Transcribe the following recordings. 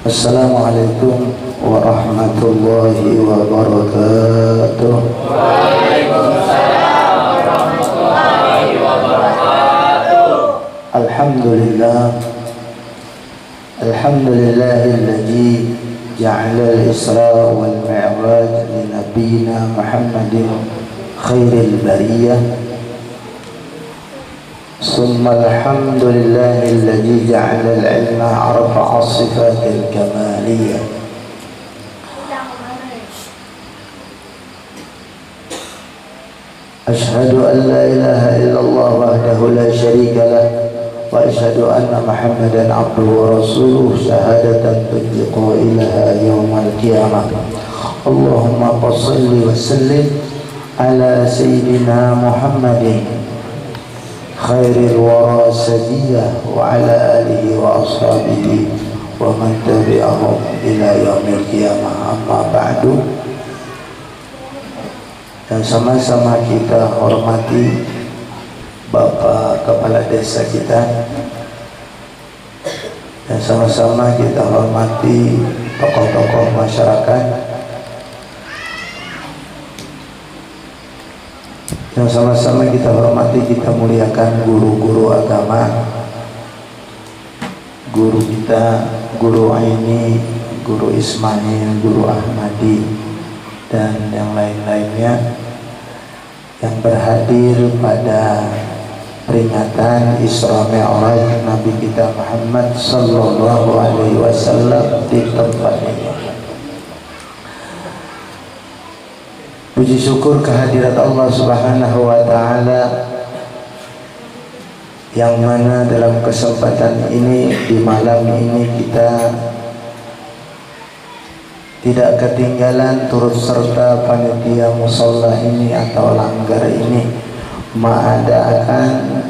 Assalamualaikum warahmatullahi wabarakatuh. Waalaikumsalam warahmatullahi wabarakatuh. Alhamdulillah, alhamdulillahilladzi ja'ala al-Isra wal Mi'raj li nabiyyina Muhammadin khairil bariyah. ثم الحمد لله الذي جعل العلم أرفع الصفات الكمالية. أشهد أن لا إله إلا الله وحده لا شريك له وأشهد أن محمدا عبده ورسوله شهادة تطلق إليها يوم القيامة. اللهم صل وسلم على سيدنا محمد khairil wara sadiyah wa ala alihi wa ashabihi wa man tabi'ahum ila yaumil qiyamah. Amma ba'du. Dan sama-sama kita hormati Bapak Kepala Desa kita, dan sama-sama kita hormati tokoh-tokoh masyarakat, yang sama-sama kita hormati, kita muliakan guru-guru agama, guru kita, guru Aini, guru Ismail, guru Ahmadi, dan yang lain-lainnya yang berhadir pada peringatan Isra Mi'raj Nabi kita Muhammad sallallahu alaihi wasallam di tempat ini. Puji syukur kehadirat Allah Subhanahu wa Ta'ala, yang mana dalam kesempatan ini, di malam ini, kita tidak ketinggalan turut serta panitia musalla ini atau langgar ini mengadakan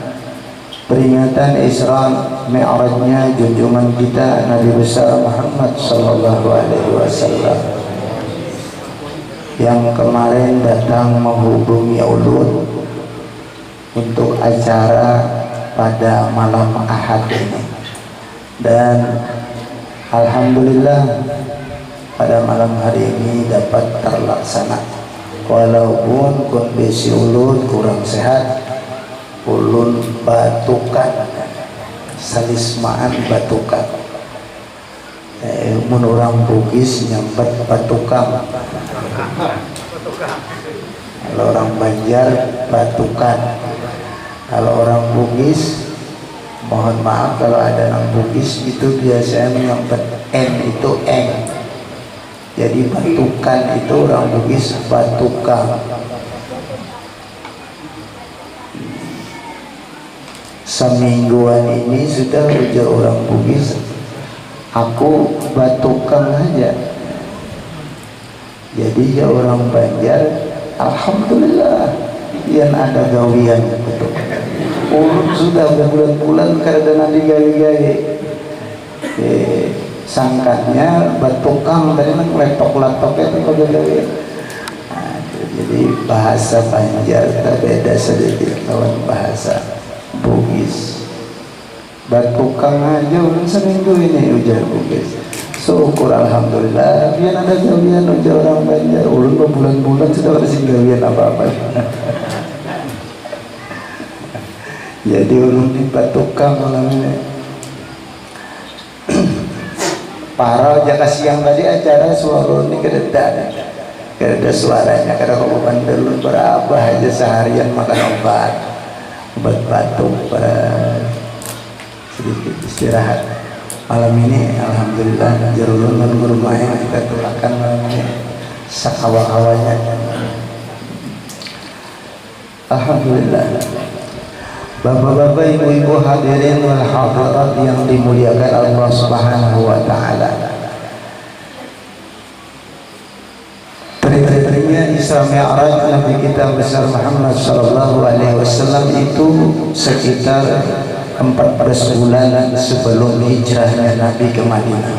peringatan Isra Mi'rajnya junjungan kita Nabi besar Muhammad sallallahu alaihi wasallam, yang kemarin datang menghubungi ulun untuk acara pada malam Ahad ini. Dan alhamdulillah pada malam hari ini dapat terlaksana, walaupun kondisi ulun kurang sehat. Ulun batukan, salismaan batukan, mun orang Bugis nyambet batukan, kalau orang Banjar batukan, kalau orang Bugis, mohon maaf kalau ada orang Bugis itu biasanya menyambet N itu eng, jadi batukan itu orang Bugis batukan. Semingguan ini sudah ujar orang Bugis, aku batukan aja. Jadi ya orang Banjar, alhamdulillah yang ada gawian betul. Sudah berbulan-bulan karena digali-gali. Sangkatnya batukan tadi kan letok-letok itu kalau gawian. Jadi bahasa Banjar kita beda sedikit lawan bahasa Bugis. Batukan aja udah seminggu ini ujar Bugis. Syukur alhamdulillah biar ada gawian ujar orang Banjar. Ulun berbulan-bulan sudah ada gawian apa-apa. Jadi ulun dibatukan malam ini. Para jaka siang tadi acara suara ini kededan. Kada suaranya kada kau bandel berapa aja seharian makan obat batuk sedikit istirahat. Malam ini alhamdulillah jarulun dan bermain kita tulakan malam ini sakawa-kawanya. Alhamdulillah. Bapak-bapak, ibu-ibu hadirin wal hadirat yang dimuliakan Allah Subhanahu wa Ta'ala, Peristiwa Isra Mi'raj Nabi kita besar Muhammad sallallahu alaihi wasallam itu sekitar 14 bulan sebelum hijrahnya Nabi ke Madinah.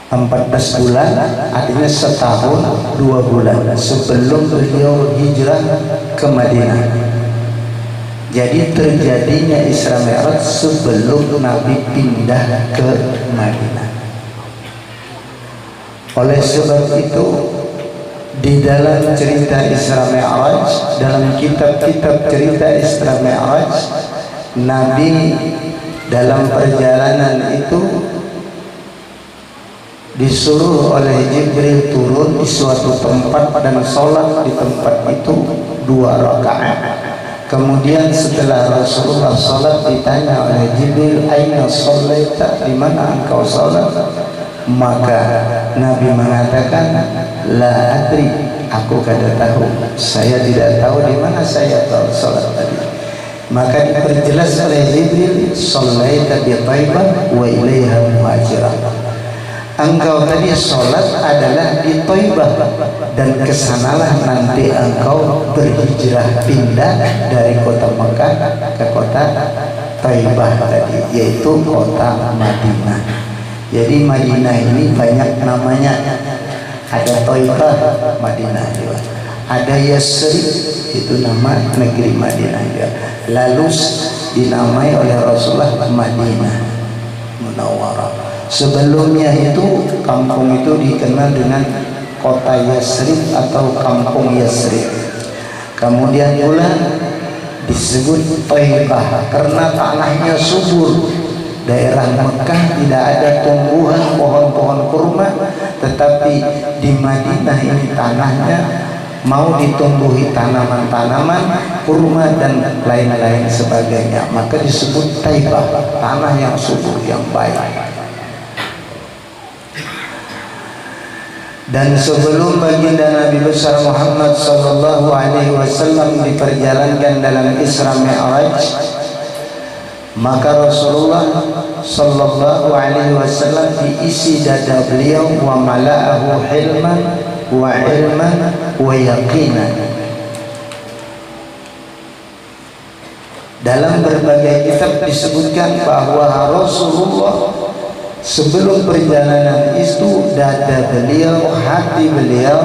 14 bulan artinya setahun 2 bulan sebelum beliau hijrah ke Madinah. Jadi terjadinya Isra Mi'raj sebelum Nabi pindah ke Madinah. Oleh sebab itu, di dalam cerita Isra Mi'raj, dalam kitab-kitab cerita Isra Mi'raj, Nabi dalam perjalanan itu disuruh oleh Jibril turun di suatu tempat dan sholat di tempat itu 2 rakaat. Kemudian setelah Rasulullah sholat ditanya oleh Jibril, "Aina sholaita?" Di mana engkau sholat? Maka Nabi mengatakan, "La adri," aku kada tahu, saya tidak tahu di mana saya sholat tadi. Maka diperjelas oleh Jibril, "Sholaita bi Thaibah wa ilaiha muhajirah." Engkau tadi sholat adalah di Thaibah dan kesanalah nanti engkau berhijrah pindah dari kota Mekah ke kota Thaibah tadi, yaitu kota Madinah. Jadi Madinah ini banyak namanya, ada Thaibah, Madinah juga, ada Yasrib, itu nama negeri Madinah juga. Lalu dinamai oleh Rasulullah Madinah Munawwarah. Sebelumnya itu kampung itu dikenal dengan kota Yasrib atau kampung Yasrib. Kemudian pula disebut Thaibah karena tanahnya subur. Daerah Mekah tidak ada tumbuhan pohon-pohon kurma, tetapi di Madinah ini tanahnya mau ditumbuhi tanaman-tanaman kurma dan lain-lain sebagainya, maka disebut Thaibah, tanah yang subur, yang baik. Dan sebelum baginda Nabi besar Muhammad sallallahu alaihi wasallam diperjalankan dalam Isra Mi'raj, maka Rasulullah sallallahu alaihi wasallam diisi dada beliau wa mala'ahu hilman wa ilman wa yaqinan. Dalam berbagai kitab disebutkan bahwa Rasulullah sebelum perjalanan itu dada beliau, hati beliau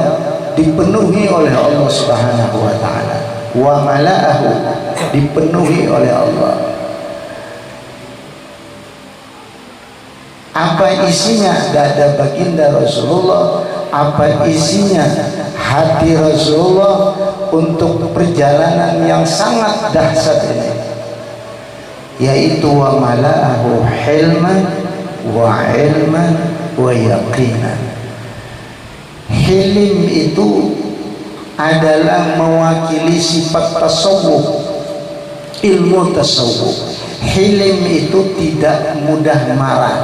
dipenuhi oleh Allah Subhanahu wa taala. Wa mala'ahu, dipenuhi oleh Allah. Apa isinya dada baginda Rasulullah, apa isinya hati Rasulullah untuk perjalanan yang sangat dahsyat ini, yaitu wa mala'ahu hilman wa ilman wa yaqinan. Hilim itu adalah mewakili sifat tasawuf, ilmu tasawuf. Hilim itu tidak mudah marah,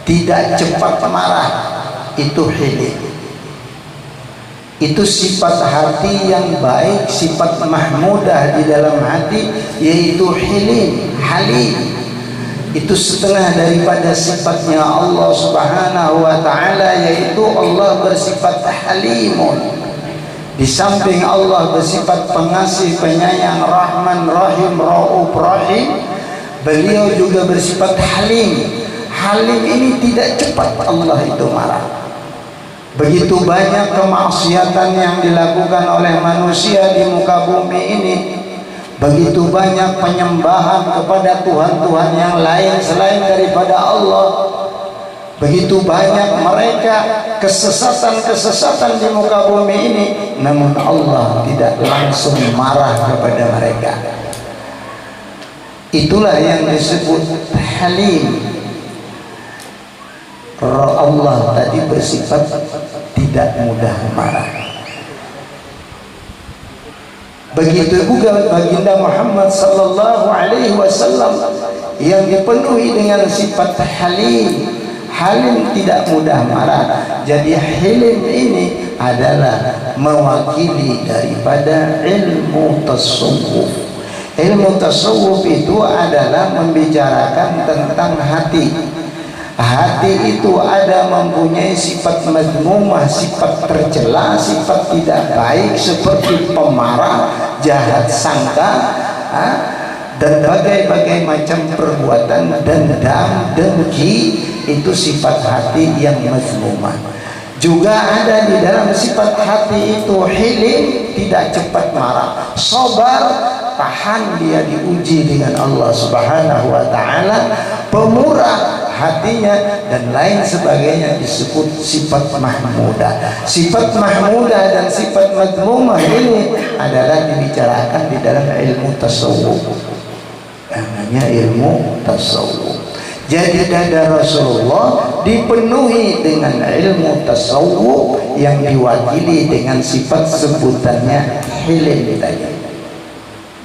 tidak cepat marah, itu hilim. Itu sifat hati yang baik, sifat mahmudah di dalam hati, yaitu hilim, halim. Itu setengah daripada sifatnya Allah Subhanahu wa ta'ala, yaitu Allah bersifat halimun. Di samping Allah bersifat pengasih, penyayang, rahman, rahim, rauf, rahim, beliau juga bersifat halim. Halim ini tidak cepat Allah itu marah. Begitu banyak kemaksiatan yang dilakukan oleh manusia di muka bumi ini, begitu banyak penyembahan kepada Tuhan-Tuhan yang lain selain daripada Allah, begitu banyak mereka kesesatan-kesesatan di muka bumi ini, namun Allah tidak langsung marah kepada mereka. Itulah yang disebut halim. Allah tadi bersifat tidak mudah marah. Begitu juga baginda Muhammad sallallahu alaihi wasallam yang dipenuhi dengan sifat halim. Halim tidak mudah marah. Jadi halim ini adalah mewakili daripada ilmu tasawuf. Ilmu tasawuf itu adalah membicarakan tentang hati. Hati itu ada mempunyai sifat mazmumah, sifat tercela, sifat tidak baik seperti pemarah, jahat sangka, dan berbagai macam perbuatan dendam, dengki. Itu sifat hati yang mazmumah. Juga ada di dalam sifat hati itu hilim, tidak cepat marah, sabar, tahan, dia diuji dengan Allah Subhanahu wa taala, pemurah hatinya dan lain sebagainya, disebut sifat mahmudah. Sifat mahmudah dan sifat madmumah ini adalah dibicarakan di dalam ilmu tasawuf, namanya ilmu tasawuf. Jadi dada Rasulullah dipenuhi dengan ilmu tasawuf yang diwakili dengan sifat sebutannya hilim tadi.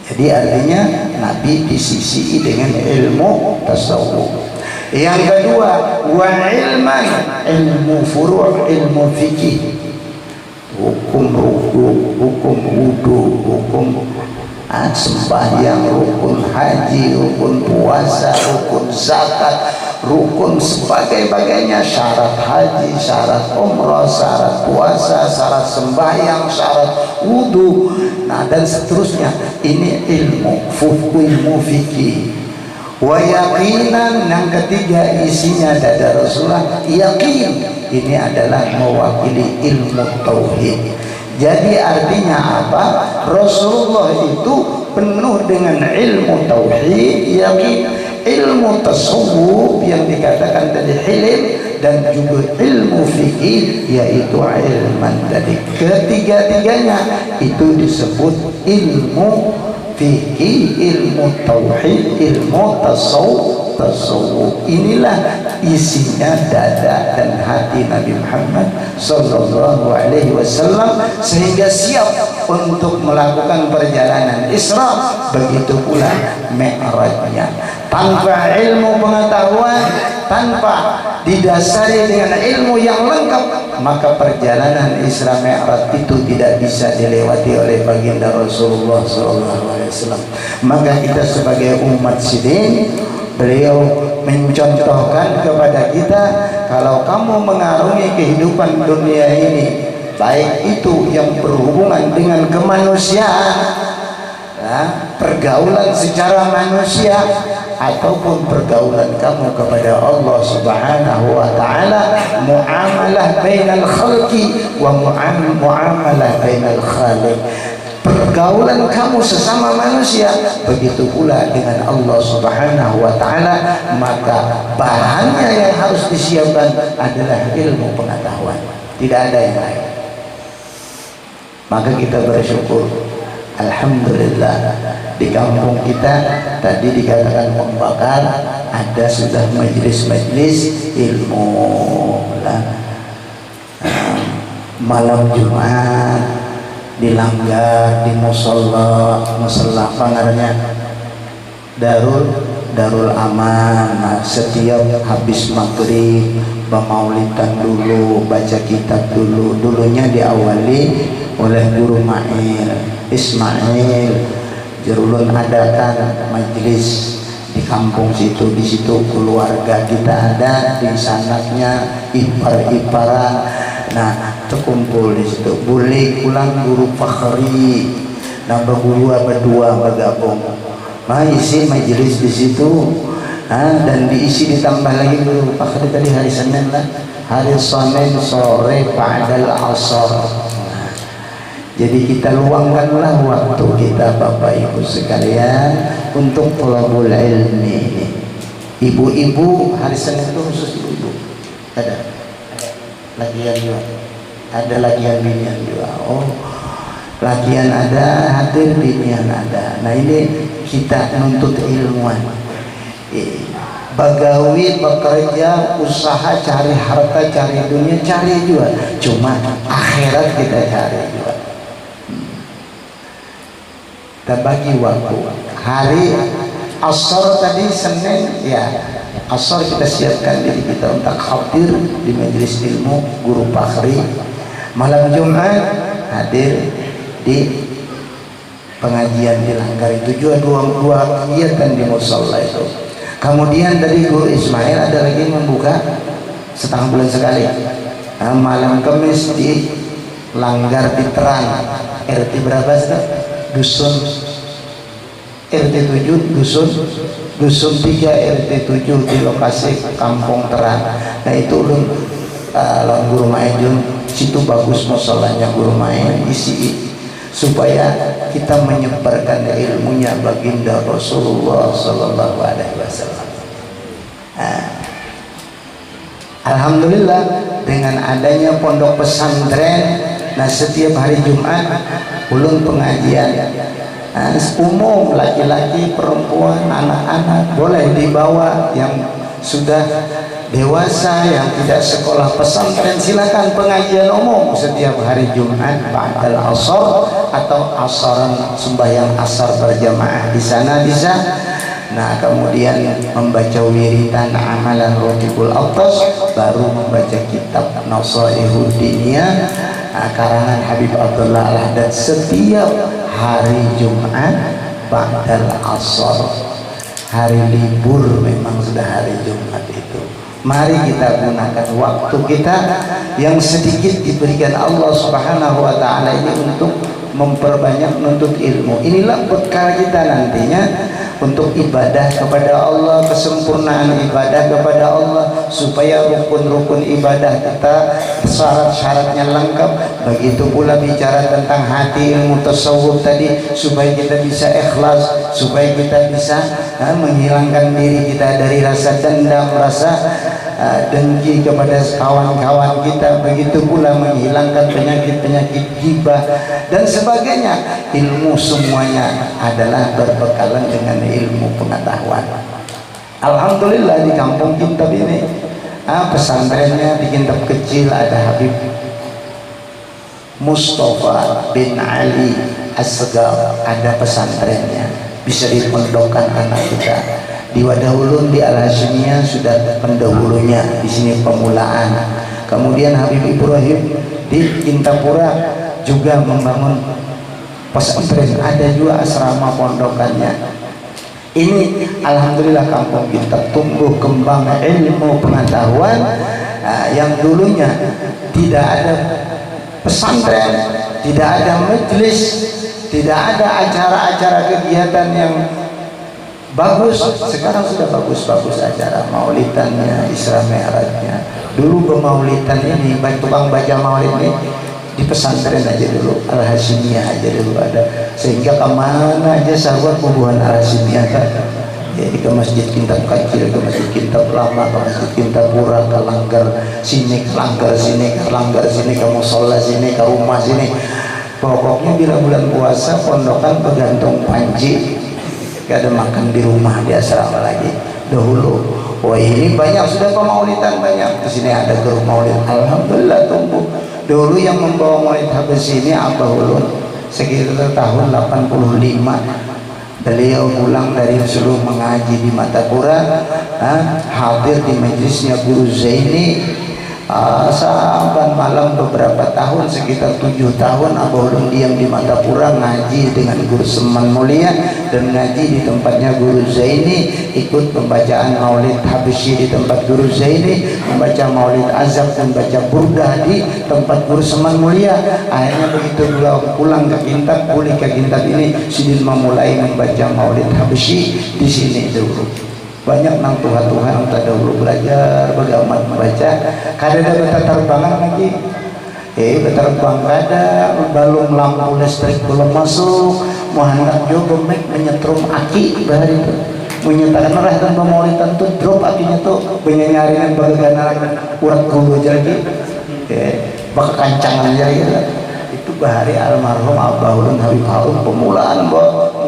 Jadi artinya Nabi disisi dengan ilmu tasawuf. Yang kedua, wa ilman, ilmu furu', ilmu fikih, hukum ruku, hukum wudu, hukum sembahyang, rukun haji, rukun puasa, rukun zakat, rukun sebagainya, syarat haji, syarat umrah, syarat puasa, syarat sembahyang, syarat wudu, nah dan seterusnya. Ini ilmu fikih. Wa yaqinan, yang ketiga isinya dada Rasulullah yakin, ini adalah mewakili ilmu tauhid. Jadi artinya apa? Rasulullah itu penuh dengan ilmu tauhid, yakin, ilmu tasawuf yang dikatakan tadi hilim, dan juga ilmu fikih yaitu ilman tadi. Ketiga-tiganya itu disebut ilmu fikih, ilmu tauhid, ilmu tasawuf. Inilah isinya dada dan hati Nabi Muhammad sallallahu alaihi wasallam, sehingga siap untuk melakukan perjalanan Isra, begitu pula Mi'rajnya. Tanpa ilmu pengetahuan, tanpa didasari dengan ilmu yang lengkap, maka perjalanan Isra Mi'raj itu tidak bisa dilewati oleh baginda Rasulullah sallallahu alaihi wasallam. Maka kita sebagai umat sidin, beliau mencontohkan kepada kita, kalau kamu mengarungi kehidupan dunia ini, baik itu yang berhubungan dengan kemanusiaan, pergaulan secara manusia, ataupun pergaulan kamu kepada Allah Subhanahu wa taala, muamalah bainal khalqi wa muamalah bainal khaliq, pergaulan kamu sesama manusia, begitu pula dengan Allah Subhanahu wa taala, maka bahannya yang harus disiapkan adalah ilmu pengetahuan, tidak ada yang lain. Maka kita bersyukur, alhamdulillah, di kampung kita tadi dikatakan pembakar, ada sudah majelis-majelis ilmu malam Jumat di Langgar, di musola apa namanya, Darul Aman. Nah, setiap habis maghrib pemaulidan dulu, baca kitab dulu. Dulunya diawali oleh guru Ismail Jerulun, adakan majelis di kampung situ. Di situ keluarga kita ada, di sanaknya ipar-iparan. Nah, terkumpul di situ. Boleh pulang guru Fakhri, nambah guru berdua bergabung. Isi majelis di situ, dan diisi ditambah lagi guru Fakhri tadi hari Senin lah, hari Senin sore ba'dal asar. Jadi kita luangkanlah waktu kita Bapak Ibu sekalian untuk thalabul ilmi. Ibu-ibu hari Senin itu khusus ibu-ibu ada latihan juga, ada latihan binian juga. Oh, latihan ada, hadir binian ada. Nah, ini kita nuntut ilmuwan, bagawi, bekerja, usaha, cari harta, cari dunia, cari juga, cuma akhirat kita cari juga. Kita bagi waktu. Hari asar tadi Senin, ya asar kita siapkan diri kita untuk hadir di majelis ilmu guru Fakhri. Malam Jumat hadir di pengajian di Langgar, itu juga dua kegiatan di musola itu. Kemudian dari guru Ismail ada lagi membuka setengah bulan sekali, malam Kamis di Langgar di Terang, RT berapa sih? Dusun RT 7, dusun 3 RT 7 di lokasi Kampung Terang. Nah, itu guru Main situ bagus musolanya guru Main, isi supaya kita menyebarkan ilmunya baginda Rasulullah Sallallahu Alaihi Wasallam. Alhamdulillah dengan adanya pondok pesantren, nah setiap hari Jumat ulun pengajian umum, laki-laki, perempuan, anak-anak boleh dibawa, yang sudah dewasa yang tidak sekolah pesantren silakan pengajian umum setiap hari Jumat ba'dal asar atau asaran, sembahyang asar berjamaah di sana bisa. Nah kemudian membaca wiridan amalan rotibul autos, baru membaca kitab Nasaihud Diniyah karangan Habib Abdullah Al-Haddad setiap hari Jumat ba'dal asar. Hari libur memang sudah hari Jumat itu. Mari kita gunakan waktu kita yang sedikit diberikan Allah Subhanahu wa taala ini untuk memperbanyak menuntut ilmu. Inilah bekal kita nantinya untuk ibadah kepada Allah, kesempurnaan ibadah kepada Allah, supaya rukun-rukun ibadah kita syarat-syaratnya lengkap. Begitu pula bicara tentang hati, ilmu tasawuf tadi, supaya kita bisa ikhlas, supaya kita bisa menghilangkan diri kita dari rasa dendam, rasa dengki kepada kawan-kawan kita. Begitu pula menghilangkan penyakit-penyakit ghibah dan sebagainya. Ilmu semuanya adalah berbekalan dengan ilmu pengetahuan. Alhamdulillah di kampung Kintab ini pesantrennya di Kintab kecil ada Habib Mustafa bin Ali Asgar, ada pesantrennya, bisa dipondokkan anak kita. Di Wadahulun di Al-Hashimiyah sudah pendahulunya, di sini pemulaan. Kemudian Habib Ibrahim di Intapura juga membangun pesantren, ada juga asrama pondokannya. Ini alhamdulillah kampung kita tumbuh kembang ilmu pengetahuan. Yang dulunya tidak ada pesantren, tidak ada majelis, tidak ada acara-acara kegiatan yang bagus, sekarang sudah bagus-bagus acara maulidannya, Isra Mi'rajnya. Dulu pemaulidan ini, tukang baca maulid ini di pesantren aja dulu, Al-Hashimiyah aja dulu ada, sehingga kemana aja sahabat hubungan Al-Hashimiyah kan. Jadi ke masjid Kintab kecil, ke masjid Kintab lama, ke masjid Kintab pura, ke langgar sini, ke langgar sini, ke langgar sini, ke musola sini, ke rumah sini. Pokoknya bila bulan puasa pondokan bergantung panci, gak ada makan di rumah, di asrama lagi dahulu. Wah ini banyak sudah pemaulidan banyak. Di sini ada grup maulid, alhamdulillah tumbuh. Dulu yang membawa maulid habis ini Abah Ulun sekitar tahun 85. Beliau pulang dari Sulu mengaji di Matapura, hadir di majelisnya Guru Zaini. Sahabat malam beberapa tahun, sekitar 7 tahun Abah Ulun diam di Matapura ngaji dengan Guru Seman Mulia dan ngaji di tempatnya Guru Zaini, ikut pembacaan maulid Habsyi di tempat Guru Zaini, membaca maulid azab dan baca burdah di tempat Guru Seman Mulia. Akhirnya begitu pulang ke Kintab, pulih ke Kintab ini, Sidin memulai membaca maulid Habsyi di sini dulu. Banyak nang Tuhan kita dahulu belajar bagaimana membaca. Kadang ada terbangan lagi, beterbang kada, balung lampu listrik belum masuk, mau hendak juga menyetrum aki bahari itu, menyatakan merah dan pemaulitan tuh drop akinya tuh, penyanyarin bagaimana urat gulu jadi, bakal kancangan jadi. Itu bahari almarhum Abah Ulun Habib Harun pemulaan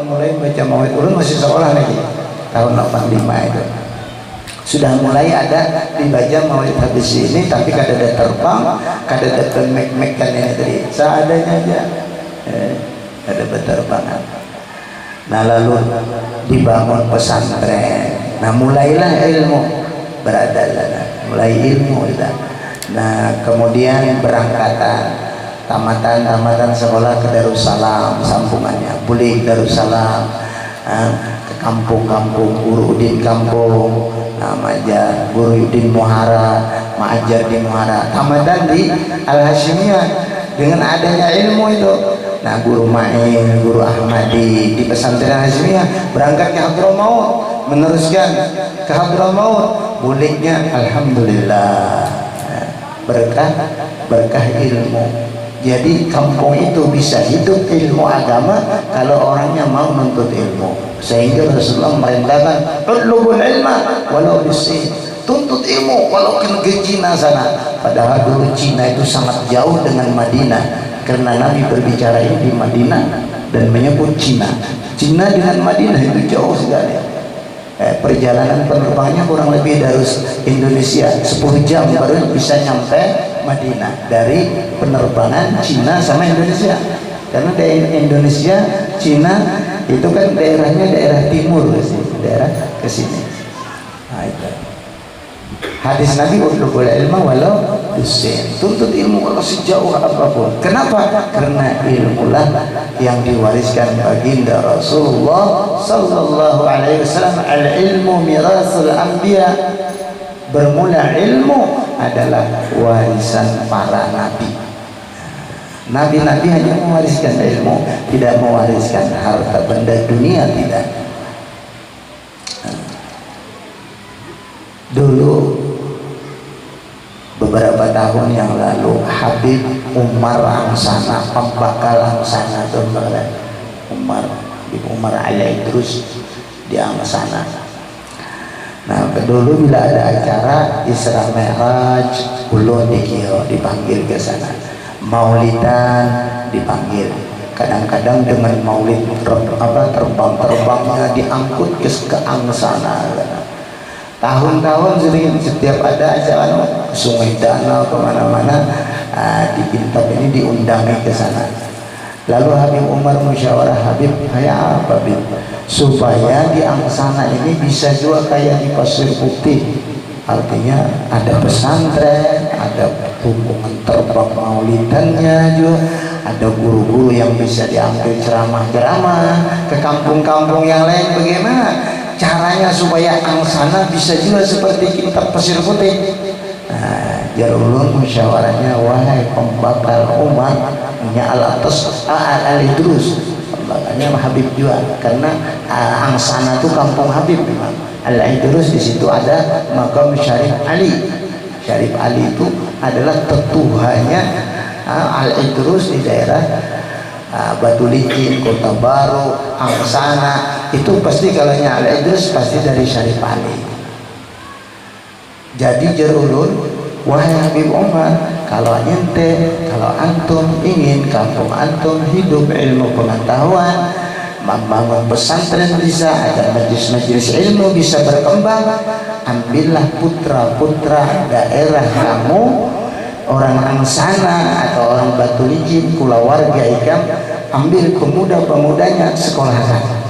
mulai baca maulid. Ulun masih sekolah lagi tahun 85 itu sudah mulai ada dibaca maulid habis ini, tapi kada ada terbang, kada ada mek kan ini tadi seadanya aja, ada berterbangan. Nah lalu dibangun pesantren, nah mulailah ilmu berada, mulai ilmu itu. Nah kemudian berangkatan tamatan sekolah ke Darussalam, sambungannya Bulik Darussalam, ke kampung-kampung Guru Udin kampung, Majar Guru Udin Muhara, Majar di Muhara, tamatan di Al-Hashimiyah. Dengan adanya ilmu itu, nah Guru Ma'in, Guru Ahmadi di pesantren Al-Hashimiyah berangkat ke Hadramaut, meneruskan ke Hadramaut. Buliknya alhamdulillah berkah ilmu. Jadi kampung itu bisa hidup ilmu agama kalau orangnya mau menuntut ilmu. Sehingga Rasulullah merintahkan utlubul ilma walau bisin, tuntut ilmu walaupun ke Cina sana. Padahal dulu Cina itu sangat jauh dengan Madinah, karena Nabi berbicara ini di Madinah dan menyebut Cina. Cina dengan Madinah itu jauh sekali. Perjalanan penerbangannya kurang lebih dari Indonesia 10 jam baru bisa nyampe Madinah dari penerbangan Cina sama Indonesia. Karena dari Indonesia Cina itu kan daerahnya daerah timur, daerah ke sini. Nah, itu. Hadis Nabi utlubul ilma walau bisin, tuntut ilmu walau sejauh apapun. Kenapa? Karena ilmulah yang diwariskan baginda Rasulullah sallallahu alaihi wasallam. Al ilmu mirasul anbiya, bermula ilmu adalah warisan para nabi. Nabi-nabi hanya mewariskan ilmu, tidak mewariskan harta benda dunia, tidak. Dulu beberapa tahun yang lalu Habib Umar Angsana, pembakal Angsana, Umar Al-Idrus di Angsana. Nah, dulu bila ada acara Isra Mi'raj, ulun dipanggil ke sana. Maulidan dipanggil. Kadang-kadang dengan maulid terbang-terbangnya diangkut ke Angsana. Tahun-tahun setiap ada acara Sungai Danau kemana-mana, di Kintab ini diundangi ke sana. Lalu Habib Umar musyawarah, Habib kayak apa Habib supaya di Angsana ini bisa juga kayak di Pasir Putih, artinya ada pesantren, ada hubungan terbang maulidannya juga, ada guru-guru yang bisa diambil ceramah-ceramah ke kampung-kampung yang lain. Bagaimana caranya supaya Angsana bisa juga seperti Kintab Pasir Putih? Nah, Jarulun musyawarahnya, wahai pembakal Umar, al-atas al-Idrus, pembakalnya Habib juga, karena Angsana itu kampung Habib memang. Al-Idrus di situ ada makam Syarif Ali. Syarif Ali itu adalah tetuhanya Al-Idrus di daerah Batu Licin, Kota Baru, Angsana. Itu pasti kalanya Al-Idrus pasti dari Syarif Ali. Jadi Jarulun, wahai Habib Umar, kalau ente, kalau antum ingin kampung antum hidup ilmu pengetahuan, membangun pesantren bisa, ada majelis-majelis ilmu bisa berkembang, ambillah putra-putra daerah kamu, orang Angsana atau orang Batu Licin, kulawarga ikam, ambil pemuda-pemudanya, sekolahkan,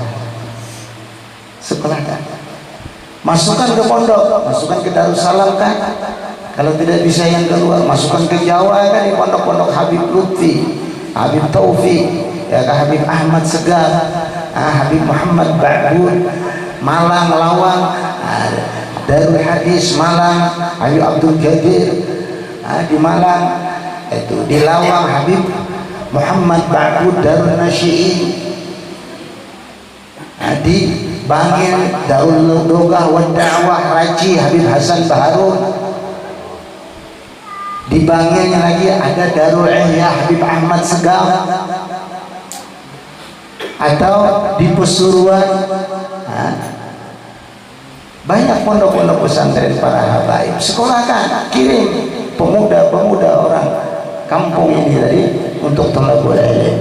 masukkan ke pondok, masukkan ke Darussalam kan. Kalau tidak bisa yang keluar, masukkan ke Jawa kan, di pondok-pondok Habib Lutfi, Habib Taufik, ya, Habib Ahmad Segar, Habib Muhammad Ba'bud, Malang, Lawang, Darul Hadis Malang, Habib Abdul Qadir di Malang, itu di Lawang Habib Muhammad Ba'bud Darul Nasyi'in, di Bangil Darul Lugah wa Da'wah Raji Habib Hasan Baharun. Di Bangilnya lagi ada Darul Ihya Habib Ahmad Segar. Atau di Pasuruan, banyak pondok-pondok pesantren para habaib. Sekolahkan, kirim pemuda-pemuda orang kampung ini tadi untuk thalabul ilm.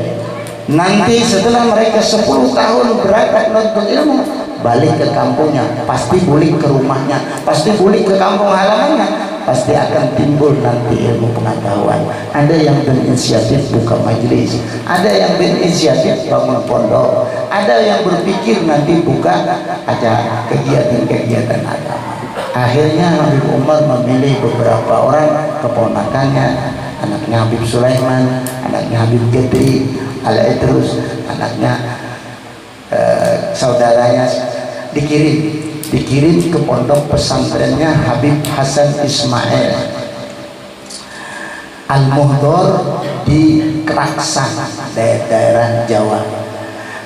Nanti setelah mereka 10 tahun berangkat menuntut ilmu, balik ke kampungnya, pasti balik ke rumahnya, pasti balik ke kampung halamannya, pasti akan timbul nanti ilmu pengetahuan. Ada yang berinisiatif buka majelis, ada yang berinisiatif bangun pondok, ada yang berpikir nanti buka acara kegiatan-kegiatan agama. Akhirnya Habib Umar memilih beberapa orang keponakannya, anaknya Habib Sulaiman, anaknya Habib Gedri Al-Idrus, anaknya saudaranya, dikirim ke pondok pesantrennya Habib Hasan Ismail Al-Muhdor di Keraksan, daerah Jawa.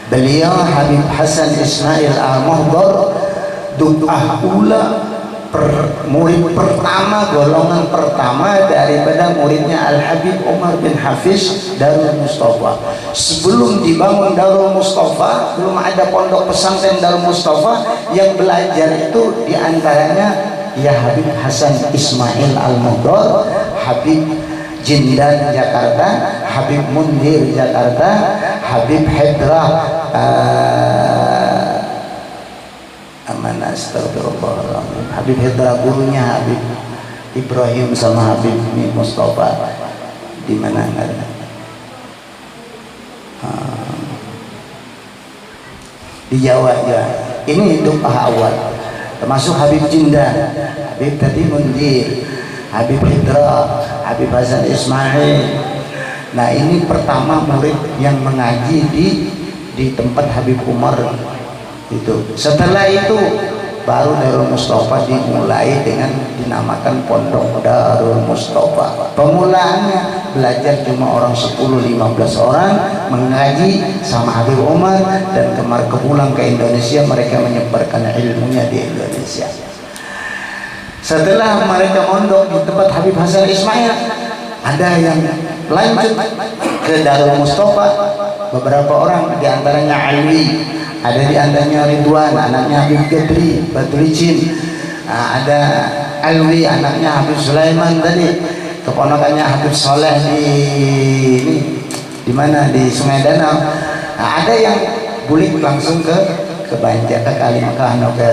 Beliau Habib Hasan Ismail Al-Muhdor du'ah ula murid pertama, golongan pertama daripada muridnya Al-Habib Umar bin Hafiz Darul Mustafa. Sebelum dibangun Darul Mustafa, belum ada pondok pesantren Darul Mustafa, yang belajar itu diantaranya ya Habib Hasan Ismail Al-Muhdor, Habib Jindan Jakarta, Habib Mundir Jakarta, Habib Hedra amanah astagfirullahaladzim, Habib Hedra gurunya Habib Ibrahim sama Habib Mustafa di mana di Jawa ya. Ini itu awal, termasuk Habib Jindan, Habib Tati Mundir, Habib Hedra, Habib Hasan Ismail. Nah ini pertama murid yang mengaji di tempat Habib Umar itu. Setelah itu baru Darul Mustafa dimulai dengan dinamakan Pondok Darul Mustafa. Pemulaannya belajar cuma orang 10-15 orang mengaji sama Habib Umar, dan kemarin pulang ke Indonesia mereka menyebarkan ilmunya di Indonesia. Setelah mereka mondok di tempat Habib Hasan Ismail, ada yang lanjut ke Darul Mustafa, beberapa orang, diantaranya Alwi, ada diantaranya Ridwan, anaknya Habib Gadri Batulicin, ada Alwi, anaknya Habib Sulaiman tadi, keponakannya Habib Soleh di mana di Sungai Danau. Ada yang bulik langsung ke Banjar, ke Kalimakan, ke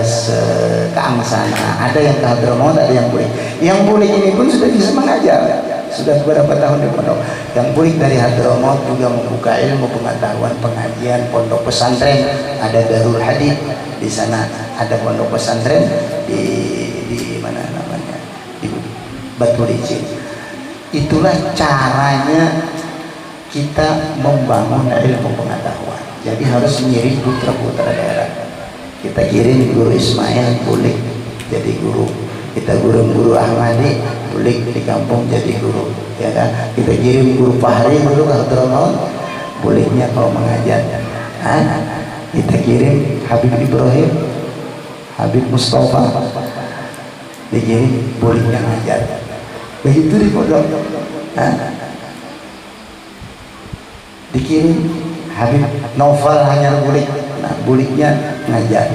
Angsana, ada yang ke Hadramaut, ada yang bulik. Yang bulik ini pun sudah bisa mengajar, sudah beberapa tahun di pondok. Yang bulik dari Hadramaut juga membuka ilmu pengetahuan pengajian pondok pesantren. Ada Darul Hadid di sana, ada pondok pesantren di mana namanya, di Batu Licin. Itulah caranya kita membangun ilmu pengetahuan. Jadi harus mengirim putra-putra daerah. Kita kirim guru Ismail bulik jadi guru, kita guru Ahmadi bulik di kampung jadi guru, ya kan? Kita kirim guru Fahri dulu ke Hadramaut, buliknya kalau mengajar. Kita kirim Habib Ibrahim, Habib Mustafa, dikirim buliknya ngajar. Begitu di pondok. Dikirim Habib Novel hanya bulik, nah buliknya ngajar.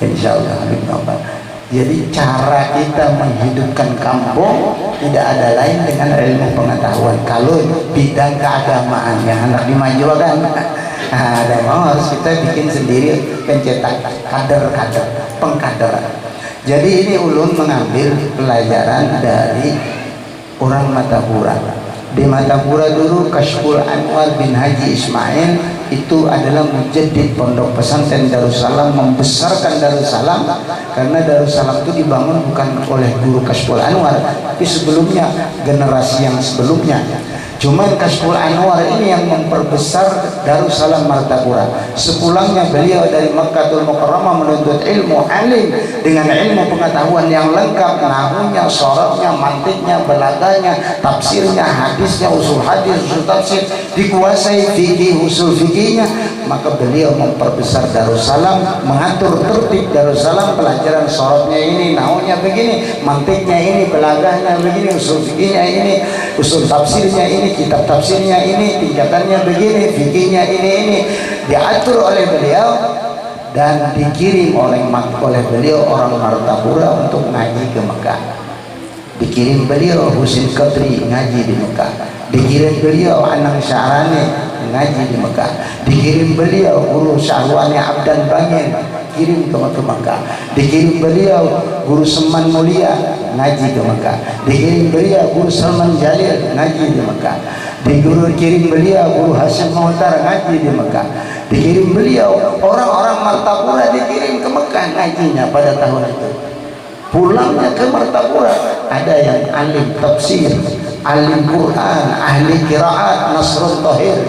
Insya Allah Habib Novel. Jadi cara kita menghidupkan kampung tidak ada lain dengan ilmu pengetahuan. Kalau bidang keagamaannya anak dimajukan, ada mau harus kita bikin sendiri, pencetak kader-kader, pengkaderan. Jadi ini ulun mengambil pelajaran dari orang Matapura. Di Matapura dulu Kashful Anwar bin Haji Ismail itu adalah mujaddid pondok pesantren Darussalam, membesarkan Darussalam, karena Darussalam itu dibangun bukan oleh guru Kashful Anwar, tapi sebelumnya, generasi yang sebelumnya. Cuman Kashful Anwar ini yang memperbesar Darussalam Martapura. Sepulangnya beliau dari Makkatul Mukarramah menuntut ilmu alim dengan ilmu pengetahuan yang lengkap, nahwunya, sorabnya, mantiknya, balaganya, tafsirnya, hadisnya, usul hadis, usul tafsir, dikuasai fikih, usul fikihnya. Maka beliau memperbesar Darussalam, mengatur tertib Darussalam, pelajaran sorabnya ini, nahwunya begini, mantiknya ini, balagahnya begini, usul fikihnya ini, usul tafsirnya ini, kitab tafsirnya ini, tingkatannya begini, fikihnya ini diatur oleh beliau dan dikirim oleh beliau orang Martapura untuk ngaji ke Mekah. Dikirim beliau Husin Qadri ngaji di Mekah. Dikirim beliau Anang Syarani ngaji di Mekah. Dikirim beliau Guru Syahwani Abdan Bangin kirim ke Mekah. Dikirim beliau Guru Seman Mulia ngaji ke Mekah. Dikirim beliau Guru Salman Jalil ngaji di Mekah. Dikirim beliau Guru Hasyim Muhtar ngaji di Mekah. Dikirim beliau orang-orang Martapura dikirim ke Mekah ngajinya pada tahun itu. Pulangnya ke Martapura ada yang alim tafsir, alim Quran, ahli qiraat, Nasrul Tahir.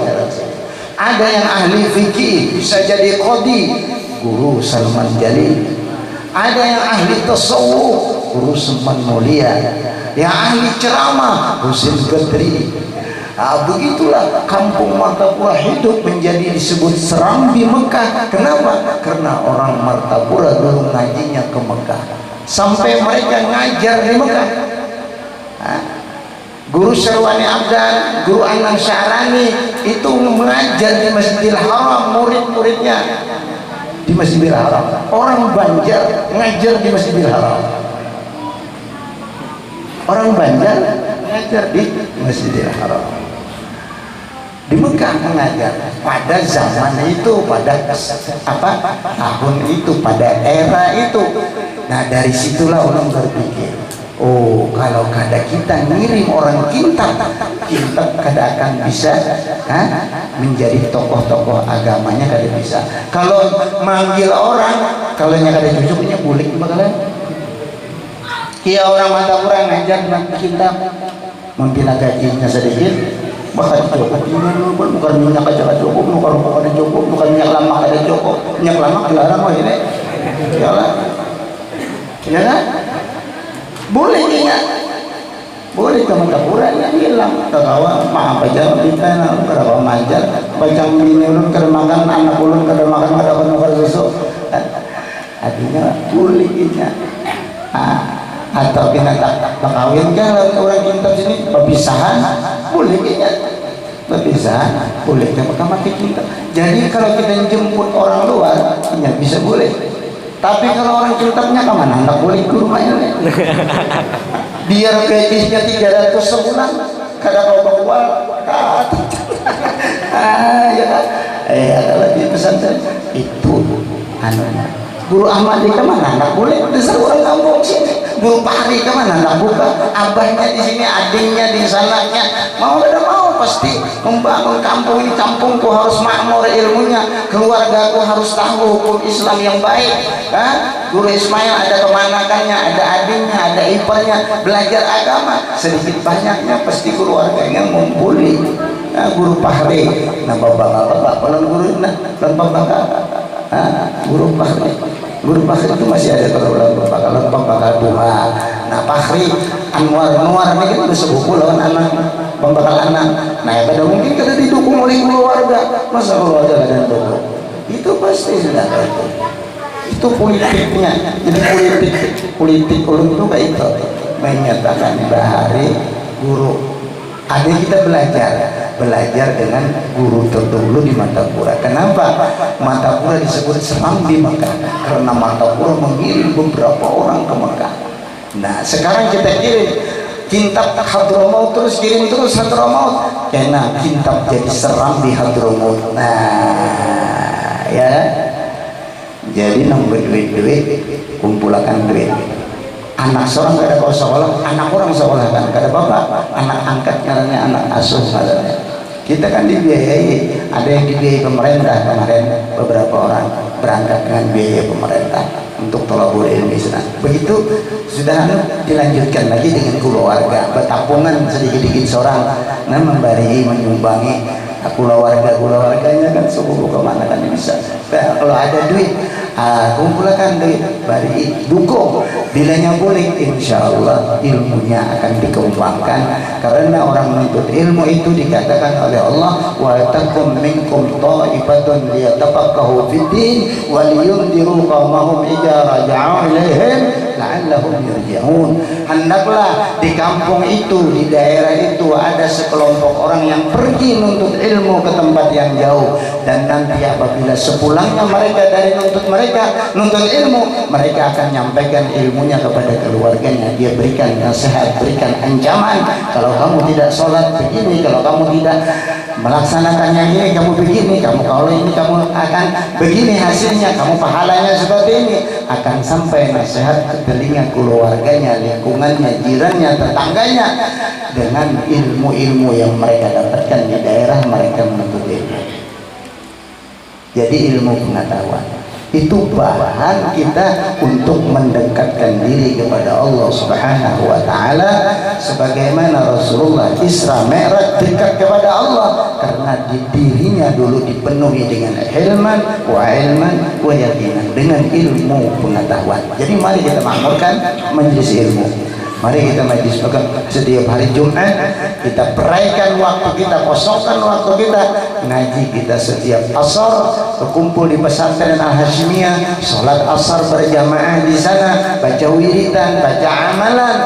Ada yang ahli fikih, bisa jadi qadi, Guru Salman Jalil. Ada yang ahli tasawuf, Guru Seman Mulia. Yang ahli ceramah, Husin Qadri. Begitulah kampung Martapura hidup menjadi disebut Serambi Mekah. Kenapa? Karena orang Martapura dulu ngajinya ke Mekah, sampai mereka ngajar di Mekah. Guru Serwani Abdan, Guru Anang Syarani itu mengajar di Masjidil Haram, murid-muridnya di Masjidil Haram. Orang Banjar ngajar di Masjidil Haram. Orang Banjar ngajar di Masjidil Haram. Di Mekah mengajar pada zaman itu, pada tahun itu, pada era itu. Nah, dari situlah orang berpikir, oh, kalau kada kita ngirim orang Kintab kada akan bisa menjadi tokoh-tokoh agamanya, kada bisa. Kalau manggil orang, kalau nya kada cocoknya bulik bakalan. Kia orang Martapura ngajar nak Kintab, mungkin gajinya sedikit, bakal cukup. Ini bukan minyak aja cukup, bukan rokok ada cukup, bukan minyak lama ada cukup. Minyak lama dilarang wah ini. Yalah. Ya kan? Boleh ingat, boleh ke Martapura yang hilang kekawa maaf aja kita berapa manjat bacang bini ulun kada makan, anak ulun kada makan, kada susu, artinya boleh ingat. Atau kita tak kawin kan orang Kintab sini perpisahan boleh ingat, perpisahan boleh ke Mahkamah Kintab. Jadi kalau kita jemput orang luar ya bisa boleh. Tapi kalau orang Kintabnya kemana? Nggak boleh ke rumah ini. Biar gajinya 300 sebulan, kadang bawa ya kan? Kalau di pesantren itu Guru Ahmad di kemana? Nggak boleh. Dasar orang kampung sini. Guru Pahri kemana? Nggak buka. Abahnya di sini, adingnya di sananya. Mau tidak mau pasti membangun kampung ini. Kampungku harus makmur ilmunya. Keluargaku harus tahu hukum Islam yang baik. Guru Ismail ada kemanakannya, ada adingnya, ada iparnya. Belajar agama. Sedikit banyaknya pasti keluarganya ngumpuli. Guru Pahri. Nah bapak-bapak, kalau guru Guru Pahri. Guru Pahri itu masih ada kalau pembakar Tuhan. Nah Pahri Anwar ini kan udah sepupu lawan anak pembakar anak. Nah pada mungkin kita didukung oleh keluarga. Masa keluarga ada dukung? Itu pasti sudah itu. Itu politiknya. Jadi politik ulun itu kayak itu menyatakan bahari guru. Ada kita belajar dengan guru terdahulu di Martapura. Kenapa Martapura disebut Serambi Mekah? Karena Martapura mengirim beberapa orang ke Mekah. Nah sekarang kita kirim Kintab Hadramaut, terus kirim terus Hadramaut, karena Kintab jadi Serambi Hadramaut. Nah ya, jadi nambah duit kumpulkan duit. Anak seorang kada kau sekolah, anak orang sekolah kan kada bapak, anak angkat caranya anak asuh katanya. Kita kan dibiayai, ada yang dibiayai pemerintah kemarin, beberapa orang berangkat dengan biaya pemerintah untuk thalabul ilmi sana. Begitu sudah dilanjutkan lagi dengan keluarga, bertapungan sedikit-sedikit seorang, nah memberi menyumbangi keluarganya kan suku kemana kan bisa. Kalau ada duit, kumpulkan duit, bari dukung. Bilanya boleh, insya Allah ilmunya akan dikembangkan. Karena orang menuntut ilmu itu dikatakan oleh Allah, wa takum minkum ta'ifatun liyatafaqahu fid-din wa liyundiru qaumahum idza raja'u ilaihim la'allahum yarji'un. Hendaklah di kampung itu, di daerah itu ada sekelompok orang yang pergi menuntut ilmu ke tempat yang jauh, dan nanti apabila sepulangnya mereka dari nuntut ilmu, mereka akan nyampaikan ilmunya kepada keluarganya. Dia berikan nasihat, berikan ancaman, kalau kamu tidak sholat begini, kalau kamu tidak melaksanakannya ini, kamu begini, kamu kalau ini kamu akan begini hasilnya, kamu pahalanya seperti ini. Akan sampai nasihat ke telinga keluarganya, lingkungannya, jirannya, tetangganya, dengan ilmu-ilmu yang mereka dapatkan di daerah mereka menuntut ilmu. Jadi ilmu pengetahuan itu bahan kita untuk mendekatkan diri kepada Allah Subhanahu wa Ta'ala, sebagaimana Rasulullah Isra Mi'raj dekat kepada Allah karena di dirinya dulu dipenuhi dengan ilman wa yaqinan, dengan ilmu pengetahuan. Jadi mari kita makmurkan majelis ilmu. Mari kita majlis pegang setiap hari Jumat, kita peraikan waktu kita, kosongkan waktu kita, ngaji kita setiap asar, berkumpul di pesantren Al-Hashimiyah, sholat asar berjamaah di sana, baca wiridan, baca amalan.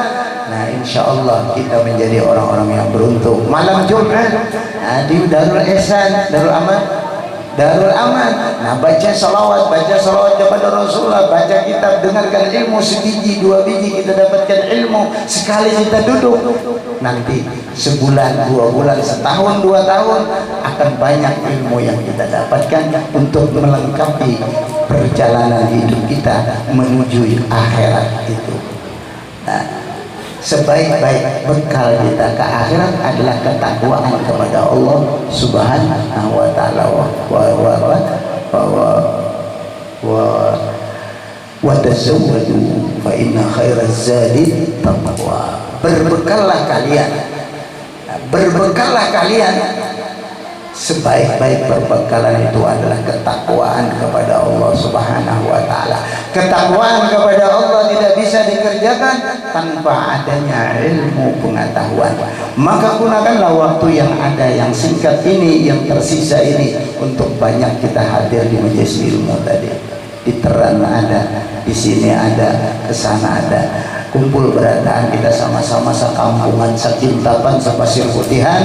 Nah, insya Allah kita menjadi orang-orang yang beruntung. Malam Jumat di Darul Ihsan, Darul Aman, Darul Aman. Nah, baca salawat kepada Rasulullah, baca kitab, dengarkan ilmu, sebiji dua biji kita dapatkan ilmu. Sekali kita duduk, nanti sebulan, 2 bulan, setahun, 2 tahun akan banyak ilmu yang kita dapatkan untuk melengkapi perjalanan hidup kita menuju akhirat itu. Nah, sebaik-baik bekal kita ke akhirat adalah ketakwaan kepada Allah Subhanahu wa taala wa tazawwadu fa inna khairaz zadi taqwa. Berbekallah kalian, sebaik-baik perbekalan itu adalah ketakwaan kepada Allah Subhanahu wa taala. Ketakwaan kepada Allah tidak bisa dikerjakan tanpa adanya ilmu pengetahuan. Maka gunakanlah waktu yang ada, yang singkat ini, yang tersisa ini, untuk banyak kita hadir di majelis ilmu tadi. Di Teran ada, di sini ada, ke sana ada. Kumpul berataan kita sama-sama sekampungan, sekintapan, sepasir putihan,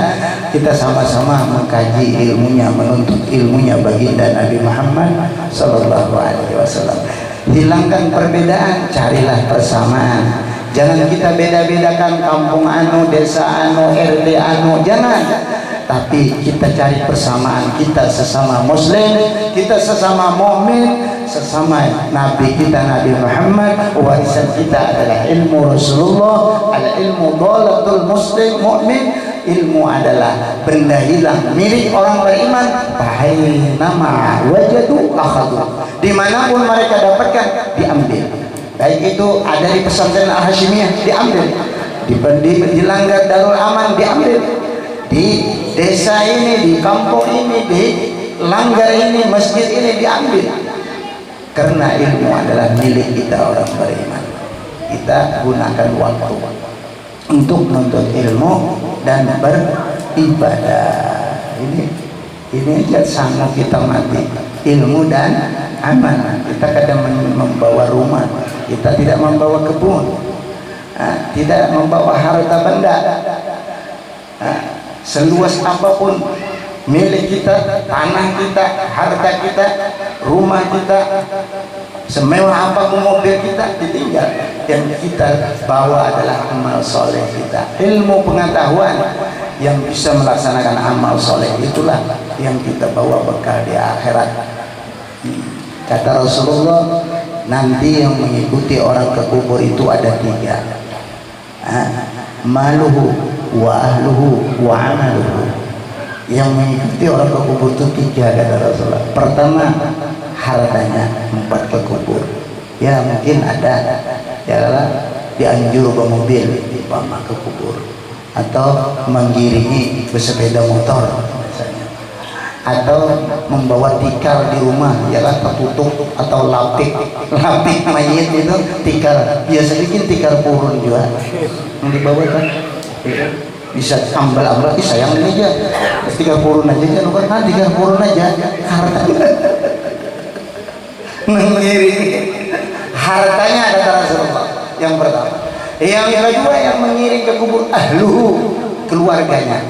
kita sama-sama mengkaji ilmunya, menuntut ilmunya baginda Nabi Muhammad sallallahu alaihi wasallam. Hilangkan perbedaan, carilah persamaan. Jangan kita beda-bedakan kampung anu, desa anu, RT anu, jangan. Tapi kita cari persamaan, kita sesama muslim, kita sesama mukmin, sesama nabi kita Nabi Muhammad. Warisan kita adalah ilmu Rasulullah. Al ilmu dhalatul muslim mukmin. Ilmu adalah benda hilang milik orang beriman. Fahainama wajadu akhadhu. Dimanapun mereka dapatkan, diambil. Baik itu ada di pesantren Al-Hashimiyah, diambil. Di Langgar Darul Aman, diambil. Di desa ini, di kampung ini, di langgar ini, masjid ini, diambil. Karena ilmu adalah milik kita orang beriman. Kita gunakan waktu untuk menuntut ilmu dan beribadah. Ini aja sanggup kita mati. Ilmu dan amanah. Kita kadang membawa rumah, kita tidak membawa kebun, tidak membawa harta benda. Seluas apapun milik kita, tanah kita, harta kita, rumah kita, semewah apapun mobil kita, ditinggal. Yang kita bawa adalah amal soleh kita. Ilmu pengetahuan yang bisa melaksanakan amal soleh, itulah yang kita bawa bekal di akhirat. Kata Rasulullah, nanti yang mengikuti orang ke kubur itu ada 3. Maluhu wa ahluhu wa amaluhu. Yang mengikuti orang ke kubur itu 3, kata Rasulullah. Pertama, hartanya 4 ke kubur. Ya mungkin ada ya dianjur bawa mobil bawa ke kubur, atau menggiringi bersepeda motor misalnya, atau membawa tikar di rumah, ialah tertutup, atau lapik mayit itu tikar. Biasa bikin tikar purun juga yang dibawa kan, bisa ambal-ambal, sayang ini aja tikar purun aja kan, bukan tikar purun aja, harta mengiringi hartanya, kata Rasulullah. Yang pertama. Yang kedua, yang mengiring ke kubur ahluhu, keluarganya.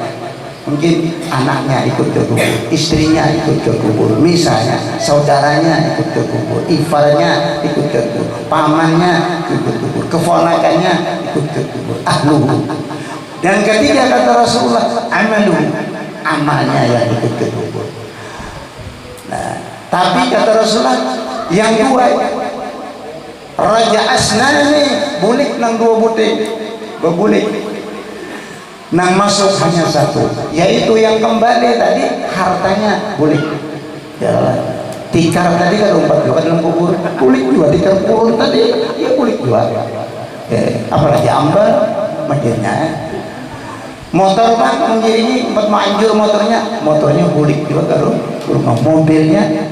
Mungkin anaknya ikut ke kubur, istrinya ikut ke kubur, misalnya saudaranya ikut ke kubur, iparnya ikut ke kubur, pamannya ikut ke kubur, keponakannya ikut ke kubur, ahluhu. Dan ketiga, kata Rasulullah, amaluhu, amalnya yang ikut ke kubur. Nah, tapi kata Rasulullah, yang dua, Raja Asnani bulik nang 2 butik berbulik nang masuk hanya 1, yaitu yang kembali tadi hartanya bulik. Ya, tikar tadi kan 4 juga dalam kubur, bulik 2, tikar purun tadi ya bulik 2. Apalagi ambal makinnya. Motor pak mengiringi 4 manjur motornya bulik juga ke rumah, mobilnya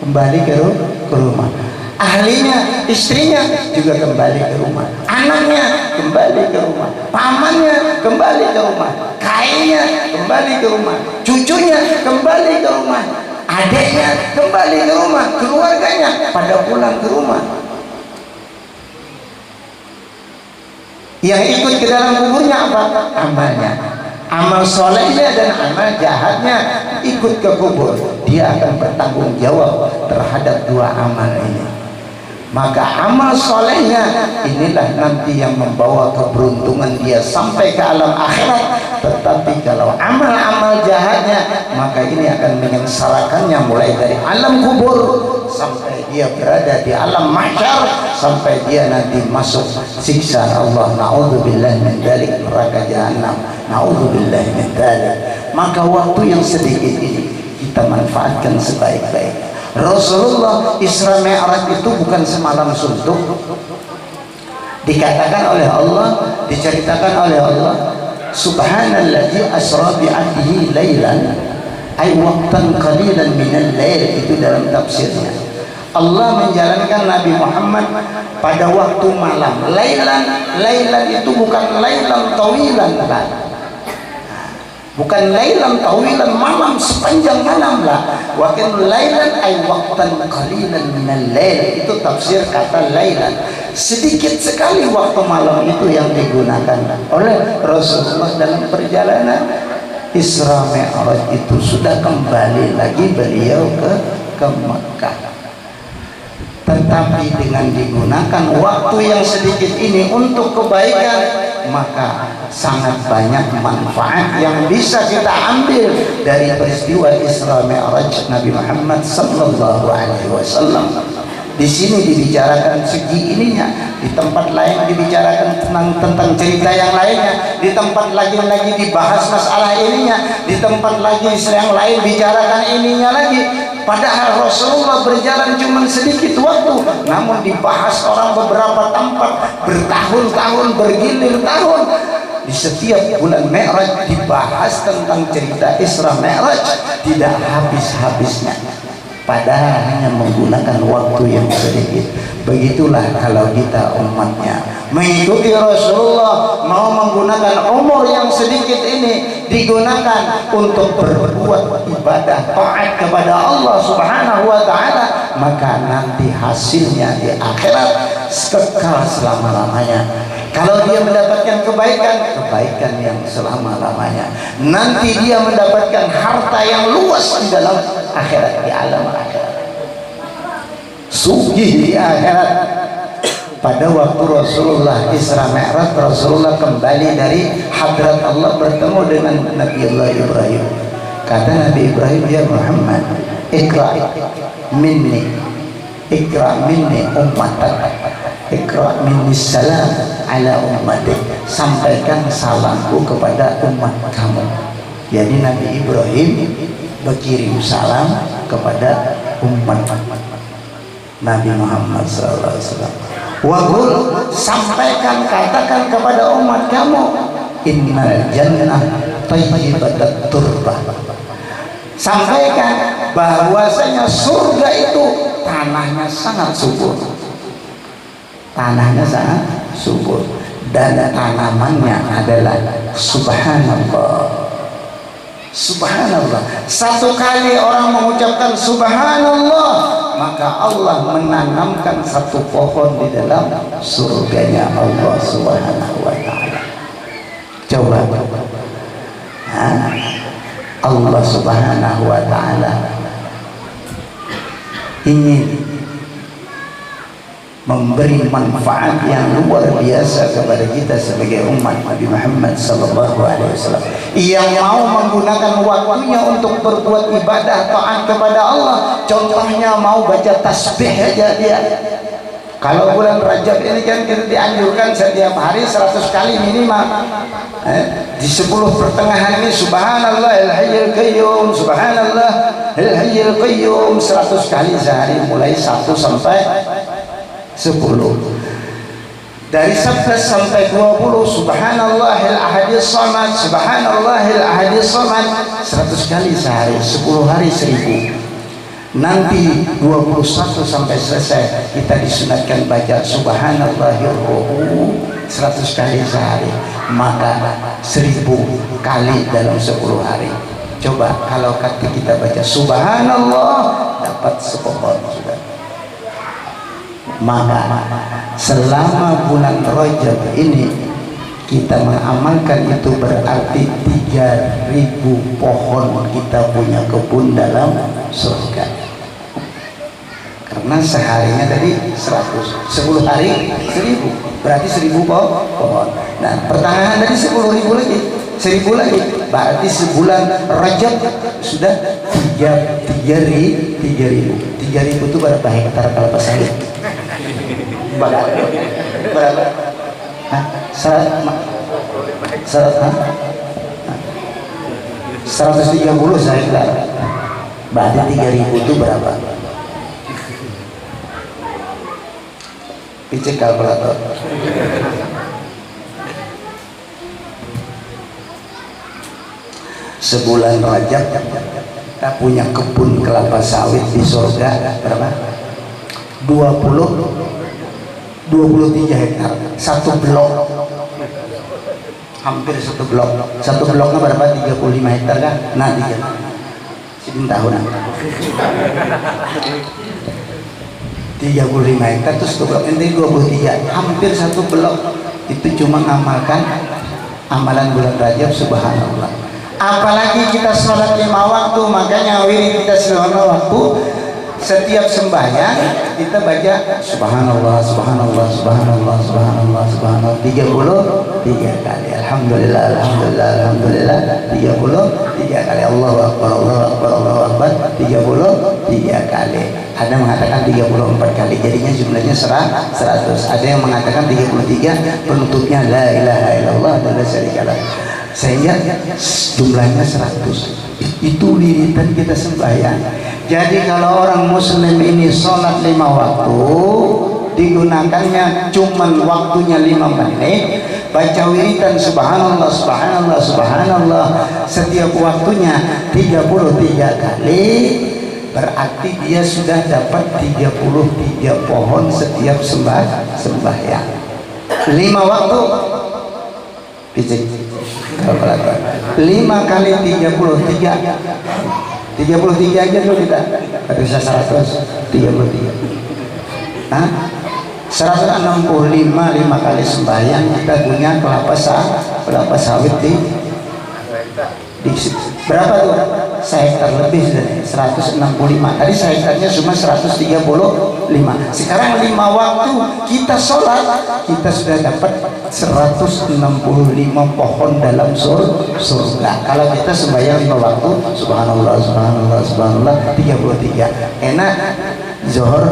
kembali ke rumah. ahlinya, istrinya juga kembali ke rumah, anaknya kembali ke rumah, pamannya kembali ke rumah, kainnya kembali ke rumah, cucunya kembali ke rumah, adiknya kembali ke rumah, keluarganya pada pulang ke rumah. Yang ikut ke dalam kuburnya apa? Amalnya, amal solehnya dan amal jahatnya ikut ke kubur. Dia akan bertanggung jawab terhadap dua amal ini. Maka amal solehnya inilah nanti yang membawa keberuntungan dia sampai ke alam akhirat. Tetapi kalau amal-amal jahatnya, maka ini akan menyengsarakannya mulai dari alam kubur sampai dia berada di alam mahsyar, sampai dia nanti masuk siksa Allah. Na'udzubillah min dzalik, neraka jahanam. Na'udzubillah min dzalik. Maka waktu yang sedikit ini kita manfaatkan sebaik-baiknya. Rasulullah Isra Mi'raj itu bukan semalam suntuk. Dikatakan oleh Allah, diceritakan oleh Allah, subhanalladzi asra bi'abdihi lailan ay waqtan qalilan minal lail. Itu dalam tafsirnya. Allah menjalankan Nabi Muhammad pada waktu malam. Lailan itu bukan lailan tawilan, bukan lailan tawilan, malam sepanjang malam lah. Wakin lailan ay waqtan qalilan minal lail. Itu tafsir kata lailan. Sedikit sekali waktu malam itu yang digunakan oleh Rasulullah dalam perjalanan Isra Mi'raj itu. Sudah kembali lagi beliau ke Mekah. Tetapi dengan digunakan waktu yang sedikit ini untuk kebaikan, maka sangat banyak manfaat yang bisa kita ambil dari peristiwa Isra Mi'raj Nabi Muhammad sallallahu alaihi wasallam. Di sini dibicarakan segi ininya, di tempat lain dibicarakan tentang cerita yang lainnya, di tempat lagi dibahas masalah ininya, di tempat lagi yang lain bicarakan ininya lagi. Padahal Rasulullah berjalan cuma sedikit waktu, namun dibahas orang beberapa tempat bertahun-tahun, bergilir tahun. Di setiap bulan Mi'raj dibahas tentang cerita Isra Mi'raj, tidak habis-habisnya. Padahal hanya menggunakan waktu yang sedikit. Begitulah kalau kita umatnya mengikuti Rasulullah, mau menggunakan umur yang sedikit ini digunakan untuk berbuat ibadah taat kepada Allah Subhanahu wa taala, maka nanti hasilnya di akhirat kekal selama-lamanya. Kalau dia mendapatkan kebaikan yang selama-lamanya. Nanti dia mendapatkan harta yang luas di dalam akhirat, di alam akhirat. Sugih di akhirat. Pada waktu Rasulullah Isra Mi'raj, Rasulullah kembali dari hadrat Allah bertemu dengan Nabiullah Ibrahim. Kata Nabi Ibrahim, ya Muhammad, ikra minni ummatak, ikra minni salam ala ummatik, sampaikan salamku kepada umat kamu. Jadi Nabi Ibrahim berkirim salam kepada umat Nabi Muhammad SAW. Waqul, sampaikan, katakan kepada umat kamu, innal jannah thayyibatut turbah. Sampaikan bahwasanya surga itu tanahnya sangat subur. Tanahnya sangat subur dan tanamannya adalah subhanallah. Subhanallah. Satu kali orang mengucapkan subhanallah, maka Allah menanamkan satu pohon di dalam surganya Allah Subhanahu wa taala. Coba. Allah Subhanahu wa taala ingin memberi manfaat yang luar biasa kepada kita sebagai umat Nabi Muhammad sallallahu alaihi wasallam yang mau menggunakan waktunya untuk berbuat ibadah taat kepada Allah. Contohnya mau baca tasbih aja dia. Kalau bulan Rajab ini kan kita dianjurkan setiap hari 100 kali minimal. Di 10 pertengahan ini subhanallah al-hayyul qayyum, subhanallah al-hayyul qayyum 100 kali sehari, mulai 1 sampai 10. Dari 11 sampai 20 subhanallahil ahadis samad, subhanallahil ahadis samad 100 kali sehari, 10 hari 1000. Nanti 21 sampai selesai kita disunatkan baca subhanallahirruhu 100 kali sehari, maka 1000 kali dalam 10 hari. Coba kalau kata kita baca subhanallah dapat sepohon sudah. Maka selama bulan Rajab ini kita mengamalkan itu berarti 3000 pohon kita punya kebun dalam surga. Karena seharinya tadi 100, 10 hari 1000, berarti 1000 pohon. Nah pertengahan tadi 10.000 lagi, 1000 lagi, berarti sebulan Rajab sudah 3.000. 3.000 itu berapa hektar kelapa sawit? Berapa? Hah? 130 hektar. Berarti 3.000 itu berapa? Cek kalkulator. Sebulan Rajab kita punya kebun kelapa sawit di surga berapa? 23 hektar, satu blok, hampir satu blok. Satu bloknya berapa? 35 hektar kan? Nah 3 tahun 35 hektar terus blok ini 23, hampir satu blok. Itu cuma ngamalkan amalan bulan Rajab. Subhanallah. Apalagi kita sholat 5 waktu, makanya wirid kita 5 waktu. Setiap sembahyang kita baca subhanallah, subhanallah, subhanallah, subhanallah, subhanallah 33 kali. Alhamdulillah, alhamdulillah, alhamdulillah 33 kali. Allahu akbar, Allahu akbar, Allahu akbar 33 kali. Ada mengatakan 34 kali, jadinya jumlahnya 100. Ada yang mengatakan 33, penutupnya la ilaha illallah wa la syarikalah, sehingga jumlahnya 100. Itu wiridan kita sembahyang. Jadi kalau orang muslim ini sholat 5 waktu, digunakannya cuman waktunya 5 menit, baca wiridan subhanallah, subhanallah, subhanallah setiap waktunya 33 kali, berarti dia sudah dapat 33 pohon setiap sembahyang. 5 waktu, pijik kalkulator, 5 kali 33 aja dulu kita bisa 133. Hah? 165 5 kali sembahyang kita punya kelapa sawit di berapa tuh? Sehektar lebih sudah, 165. Tadi sehektarnya cuma 135. Sekarang 5 waktu kita sholat, kita sudah dapat 165 pohon dalam surga. Kalau kita sembahyang 5 waktu, subhanallah, subhanallah, subhanallah 33. Enak, zuhur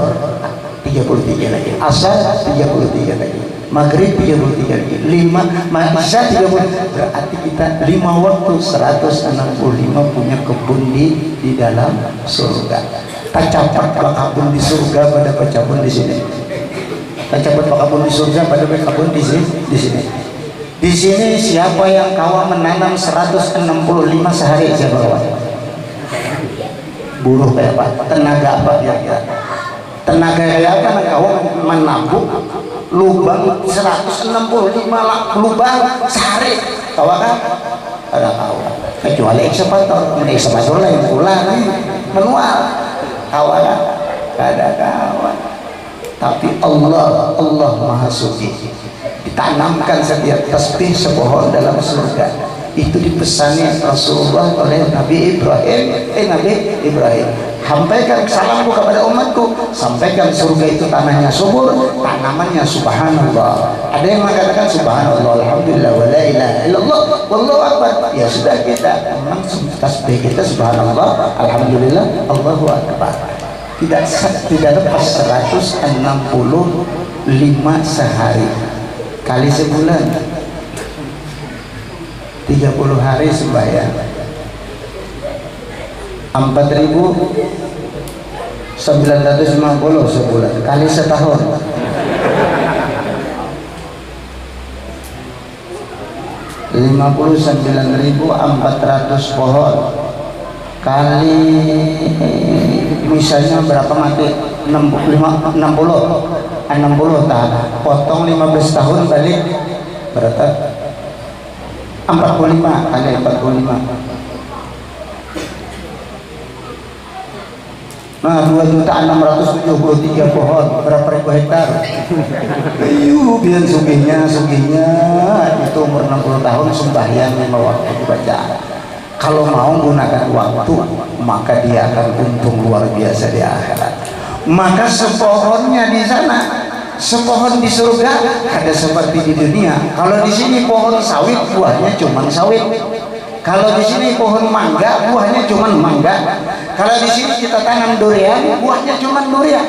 33 lagi, asar 33 lagi, maghrib 33 lagi, 5 isya 30. Berarti kita 5 waktu 165 punya kebun di dalam surga. Tacapat kebun di surga pada kebun di sini. Tacapat kebun di surga pada kebun di sini. Di sini siapa yang kawan menanam 165 sehari? Siapa kawan? Buruh kayak apa? Tenaga apa kira-kira? Tenaga kayak apa? Kawan menabung lubang 165 lubang sehari. Kawan kan? Ada kawan. Kecuali ekskavator lain pula manual. Kawan kan? Ada kawan. Tapi Allah Maha Suci. Ditanamkan setiap tasbih sepohon dalam surga. Itu dipesani Rasulullah oleh Nabi Ibrahim. Sampaikan salamku kepada umatku, sampaikan surga itu tanahnya subur, tanamannya subhanallah. Ada yang mengatakan subhanallah, alhamdulillah, wa la ilaha illallah, wallahu akbar. Ya sudah, kita langsung tasbih kita subhanallah, alhamdulillah, Allahu akbar. Tidak lepas 165 sehari kali sebulan, 30 hari sembahyang, 4.950 sebulan kali setahun, 59.400 pohon kali misalnya berapa mati 60 tak potong 15 tahun balik berapa 45 kali 45. Nah, 2.673 pohon, berapa ribu hektar? Ayo, biar sugihnya itu umur 60 tahun sembahyang 5 waktu dibaca. Kalau mau gunakan waktu, maka dia akan untung luar biasa di akhirat. Maka sepohonnya di sana, sepohon di surga ada seperti di dunia. Kalau di sini pohon sawit, buahnya cuma sawit. Kalau di sini pohon mangga, buahnya cuma mangga. Kalau di sini kita tanam durian, buahnya cuma durian.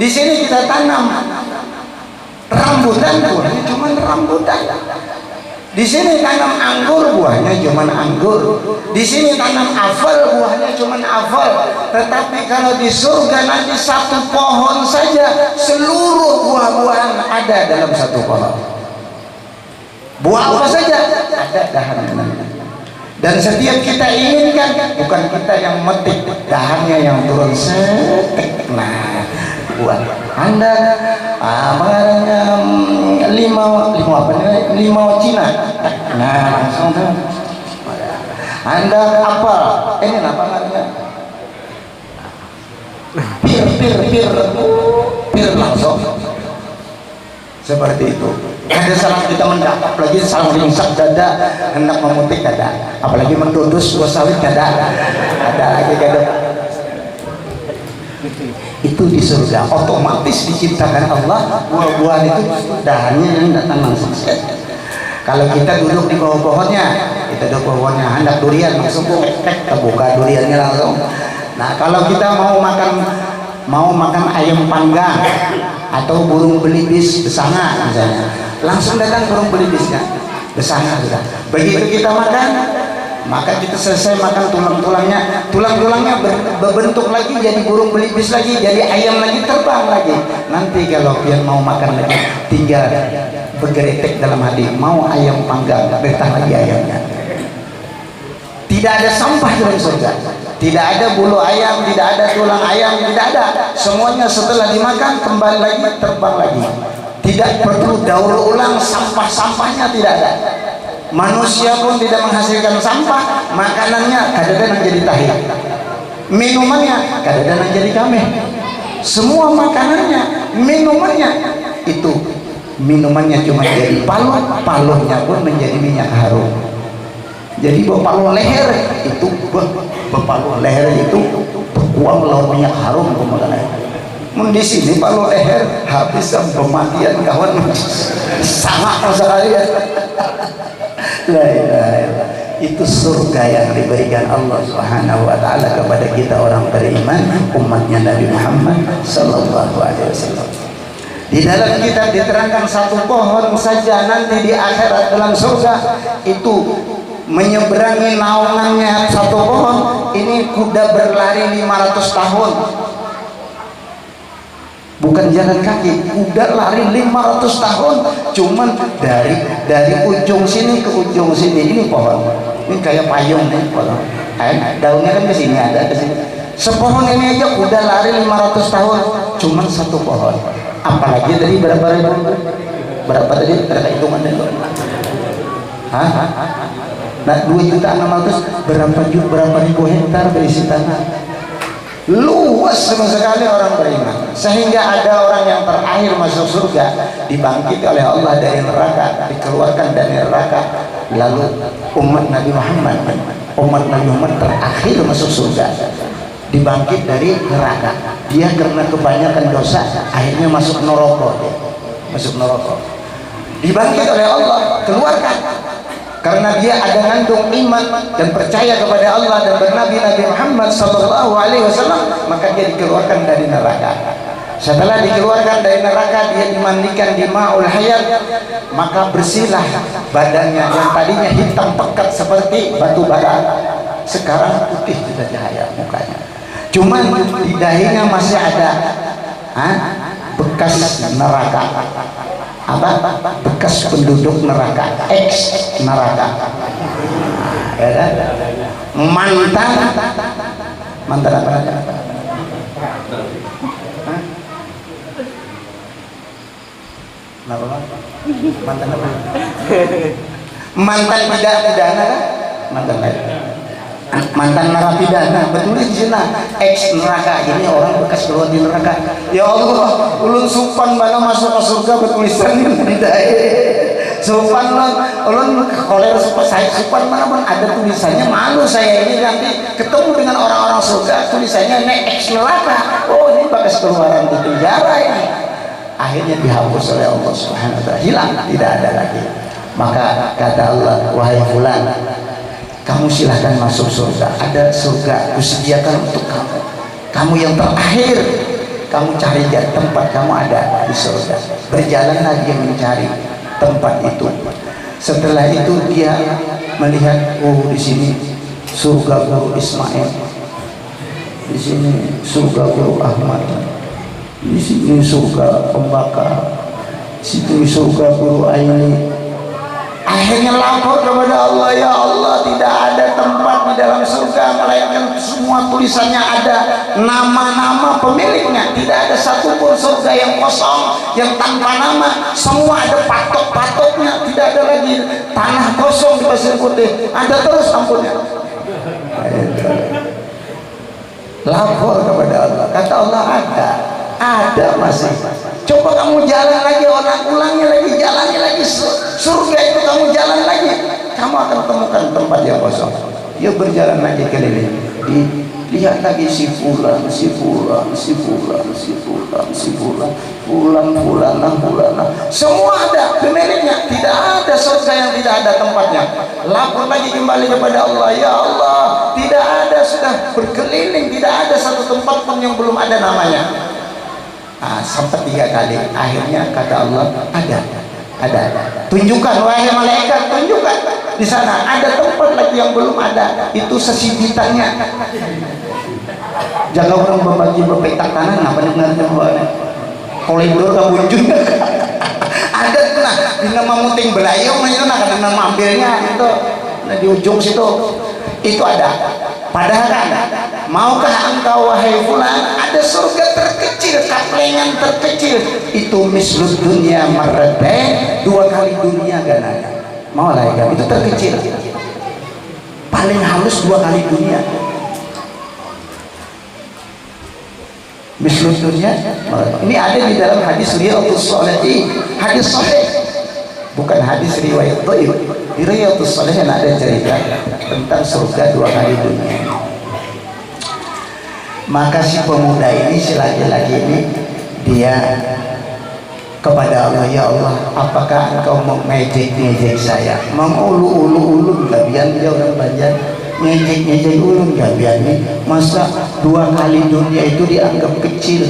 Di sini kita tanam rambutan, buahnya cuma rambutan. Di sini tanam anggur, buahnya cuma anggur. Di sini tanam apel, buahnya cuma apel. Tetapi kalau di surga nanti satu pohon saja, seluruh buah-buahan ada dalam satu pohon. Buah apa saja ada dahannya. Dan setiap kita inginkan, bukan kita yang metik, dahannya yang turun setek. Nah, buat Anda limau Cina. Nah, langsung tuh. Anda apa? Ini apa namanya? Pir langsung. Seperti itu. Ada salah kita mendakap lagi salah ringsak dada hendak memutik ada, apalagi mendudus buah sawit ada lagi ada. Itu di surga otomatis diciptakan Allah buah-buahan itu dahannya yang datang langsung. Kalau kita duduk di bawah pohonnya, kita duduk pohonnya hendak durian langsung buka duriannya langsung. Nah, kalau kita mau makan ayam panggang atau burung belibis besanga misalnya, langsung datang burung belibisnya besanga sudah. Begitu kita makan, maka kita selesai makan tulang-tulangnya berbentuk lagi jadi burung belibis lagi, jadi ayam lagi, terbang lagi. Nanti kalau pian mau makan lagi, tinggal bergeretek dalam hati, mau ayam panggang, datang lagi ayamnya. Tidak ada sampah dalam surga, tidak ada bulu ayam, tidak ada tulang ayam, tidak ada. Semuanya setelah dimakan kembali lagi, terbang lagi. Tidak perlu daur ulang, sampah-sampahnya tidak ada. Manusia pun tidak menghasilkan sampah. Makanannya kadang-kadang jadi tahi, minumannya kadang-kadang jadi kameh. Semua makanannya, minumannya itu minumannya cuma jadi paluhnya pun menjadi minyak harum. Jadi berpalu leher itu berpalu leher itu berkuang laut minyak harum kemana. Di sini palu leher habis kematian kawan sangat sekali ya. La ilaha illallah. Itu surga yang diberikan Allah Subhanahu wa taala kepada kita orang beriman, umatnya Nabi Muhammad sallallahu alaihi wasallam. Di dalam kitab diterangkan satu pohon saja nanti di akhirat dalam surga itu menyeberangi naungannya satu pohon ini kuda berlari 500 tahun, bukan jalan kaki, kuda lari 500 tahun. Cuman dari ujung sini ke ujung sini ini pohon, ini kayak payung nih pohon, daunnya kan ke sini ada ke sini. Sepohon ini aja kuda lari 500 tahun, cuman satu pohon. Apalagi tadi berapa tadi ada hitungan dulu. Hah? Nah, 2.600.000 berapa ribu hektar berisi tanah. Luas sama sekali orang beriman, sehingga ada orang yang terakhir masuk surga dibangkit oleh Allah dari neraka, dikeluarkan dari neraka. Lalu umat Nabi Muhammad terakhir masuk surga, dibangkit dari neraka. Dia karena kebanyakan dosa akhirnya masuk neraka, dibangkit oleh Allah, keluarkan. Karena dia ada ngandung iman dan percaya kepada Allah dan bernabi Nabi Muhammad sallallahu alaihi wasallam, maka dia dikeluarkan dari neraka. Setelah dikeluarkan dari neraka, dia dimandikan di Ma'ul Hayat, maka bersihlah badannya yang tadinya hitam pekat seperti batu bara, sekarang putih sudah cahaya mukanya. Cuman di dahinya masih ada bekas neraka. Bekas penduduk neraka, ex neraka. Ya kan? mantan apa? Hah? Kenapa? Mantan apa? Mantan pidana kan? Mantan narapidana, betulnya di sana ex neraka. Ini orang bekas keluar di neraka. Ya Allah, ulun supan mana masuk ke surga bertulisan supan ulun koler supan mana pun ada tulisannya. Malu saya ini nanti ketemu dengan orang-orang surga tulisannya ex neraka. Oh, ini bekas keluaran di penjara ini. Akhirnya dihapus oleh Allah Subhanahu wa taala, hilang, tidak ada lagi. Maka kata Allah, wahai fulan, kamu silahkan masuk surga. Ada surga disediakan untuk kamu. Kamu yang terakhir, kamu cari tempat kamu ada di surga. Berjalan lagi mencari tempat itu. Setelah itu dia melihat, oh di sini surga Guru Ismail, di sini surga Guru Ahmad, di sini surga Pembakar, di sini surga Guru Aini. Akhirnya lapor kepada Allah, ya Allah, tidak ada tempat di dalam surga melainkan semua tulisannya ada nama-nama pemiliknya. Tidak ada satupun surga yang kosong, yang tanpa nama. Semua ada patok-patoknya. Tidak ada lagi tanah kosong di pasir putih. Ada terus ampunnya. Lapor kepada Allah. Kata Allah, ada masih. Coba kamu jalan lagi, ulangi lagi, jalani lagi surga itu, kamu jalan lagi, kamu akan temukan tempat yang kosong. Dia berjalan lagi keliling, lihat lagi si fulan, semua ada pemiliknya. Tidak ada surga yang tidak ada tempatnya. Lapor lagi kembali kepada Allah, ya Allah, tidak ada, sudah berkeliling, tidak ada satu tempat pun yang belum ada namanya. Sampai 3 kali, akhirnya kata Allah, ada. Tunjukkan wahai malaikat, tunjukkan di sana ada tempat lagi yang belum ada. Itu sesibitannya. Jaga orang berbagi berpetak tanah, apa dengarnya buahnya? Kalau ibu kamu juga ada nah di nama muting belayung itu nah karena mampirnya itu nah, di ujung situ itu ada. Padahal kan, maukah engkau wahai fulan, ada surga terkecil, kaplengan terkecil, itu mislud dunia marratain, 2 kali dunia gananya. Mau lah ya, itu terkecil, paling halus 2 kali dunia. Mislud dunia, ini ada di dalam hadis Riyadhus Shalihin, hadis sahih, bukan hadis riwayat dhaif. Di Riyadhus Shalihin ada cerita tentang surga 2 kali dunia. Maka si pemuda ini, si laki-laki ini, dia kepada Allah, ya Allah, apakah engkau mau ngejek saya, mengulu-ulu gabian dia orang Banjar, ngejek ulun gabian nih, masa 2 kali dunia itu dianggap kecil.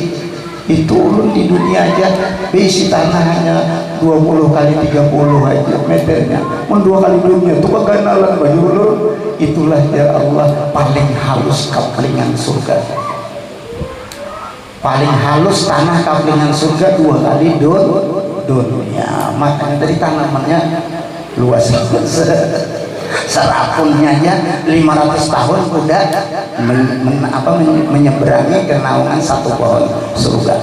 Itu ulun di dunia aja isi tanah hanya 20 kali 30 aja meternya, mau 2 kali dunia itu keganalan baju ulun. Itulah ya Allah paling halus kaplingan surga, paling halus tanah kaplingan surga 2 kali dunia. Makanya tadi tanamannya luas serapunnya aja 500 tahun udah menyeberangi kenaungan 1 pohon surga.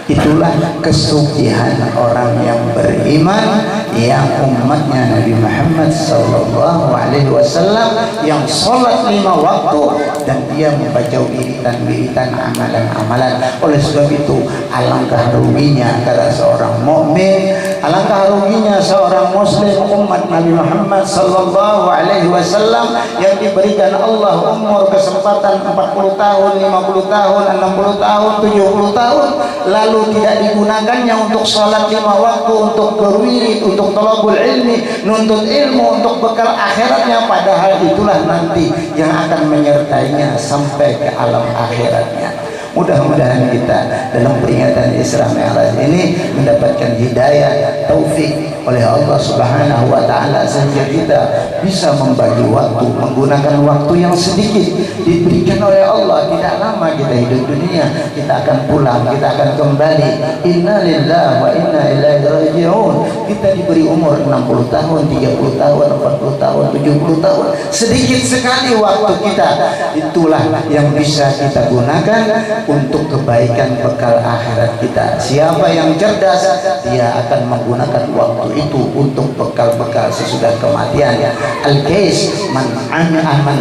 Itulah kesugihan orang yang beriman, yang umatnya Nabi Muhammad sallallahu alaihi wasallam, yang sholat 5 waktu dan dia membaca wiritan amalan-amalan. Oleh sebab itu alangkah ruginya kata seorang mukmin, alangkah ruginya seorang muslim umat Nabi Muhammad sallallahu alaihi wasallam yang diberikan Allah umur kesempatan 40 tahun, 50 tahun, 60 tahun, 70 tahun lalu tidak digunakannya untuk sholat 5 waktu, untuk berwirid, untuk thalabul ilmi, nuntut ilmu, untuk bekal akhiratnya. Padahal itulah nanti yang akan menyertainya sampai ke alam akhiratnya. Mudah-mudahan kita dalam peringatan Isra Mi'raj ini mendapatkan hidayah, taufik oleh Allah Subhanahu wa taala, sehingga kita bisa membagi waktu, menggunakan waktu yang sedikit diberikan oleh Allah. Tidak lama kita hidup dunia, kita akan pulang, kita akan kembali. Inna lillahi wa inna ilaihi raji'un. Kita diberi umur 60 tahun, 30 tahun, 40 tahun, 70 tahun. Sedikit sekali waktu kita. Itulah yang bisa kita gunakan untuk kebaikan bekal akhirat kita. Siapa yang cerdas, dia akan menggunakan waktu itu untuk bekal-bekal sesudah kematian. Al-Qais man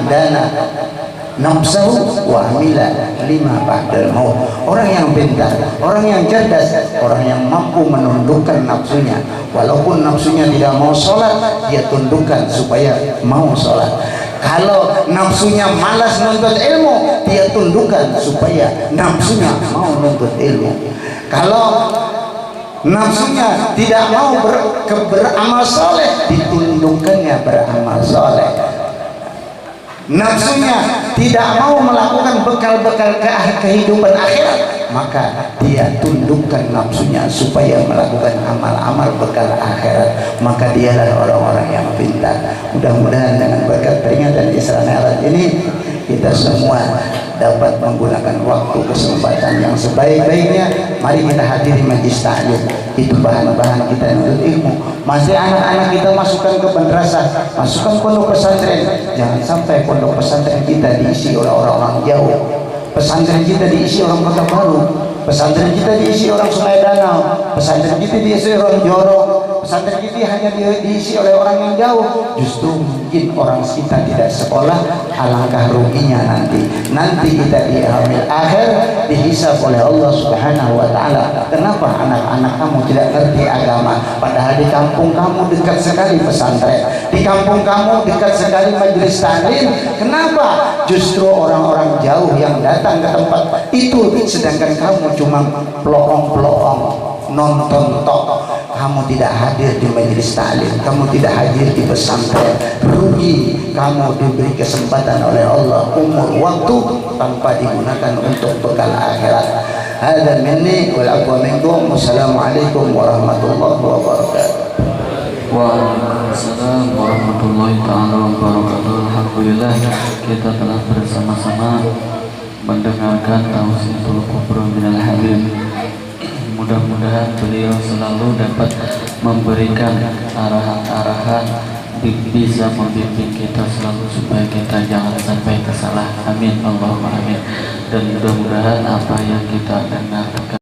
dana nafsahu wa amila lima ba'dal maut. Orang yang pintar, orang yang cerdas, orang yang mampu menundukkan nafsunya. Walaupun nafsunya tidak mau sholat, dia tundukkan supaya mau sholat. Kalau nafsunya malas nuntut ilmu, dia tundukkan supaya nafsunya mau nuntut ilmu. Kalau nafsunya tidak mau beramal soleh, ditundukkannya beramal soleh. Nafsunya tidak mau melakukan bekal-bekal kehidupan akhirat, maka dia tundukkan nafsunya supaya melakukan amal-amal bekal akhirat. Maka dialah orang-orang yang pintar. Mudah-mudahan dengan berkat peringatan Isra Mi'raj ini, kita semua dapat menggunakan waktu kesempatan yang sebaik-baiknya. Mari kita hadiri majlis ta'lim, itu bahan-bahan kita untuk ilmu. Masih anak-anak kita masukkan ke madrasah, masukkan pondok pesantren. Jangan sampai pondok pesantren kita diisi oleh orang-orang jauh, pesantren kita diisi orang Kota Baru, pesantren kita diisi orang Sungai Danau, pesantren kita diisi orang Jorong, pesantren kita hanya diisi oleh orang yang jauh. Justru mungkin orang kita tidak sekolah, alangkah ruginya nanti kita di hamil akhir dihisab oleh Allah Subhanahu wa taala. Kenapa anak-anak kamu tidak ngerti agama, padahal di kampung kamu dekat sekali pesantren, di kampung kamu dekat sekali majelis taklim? Kenapa justru orang-orang jauh yang datang ke tempat itu, sedangkan kamu cuma pelorong-pelorong nonton tok, kamu tidak hadir di majelis taklim, kamu tidak hadir di pesantren? Rugi kamu, diberi kesempatan oleh Allah umur waktu tanpa digunakan untuk bekal akhirat. Hada minni wal afwa minkum. Wassalamualaikum warahmatullahi wabarakatuh. Waalaikumsalam warahmatullahi taala wabarakatuh. Alhamdulillah kita telah bersama-sama mendengarkan tausiatul kubra minal Habib. Mudah-mudahan beliau selalu dapat memberikan arahan-arahan, bisa membimbing kita selalu supaya kita jangan sampai tersalah. Amin Allahumma amin. Dan mudah-mudahan apa yang kita dengar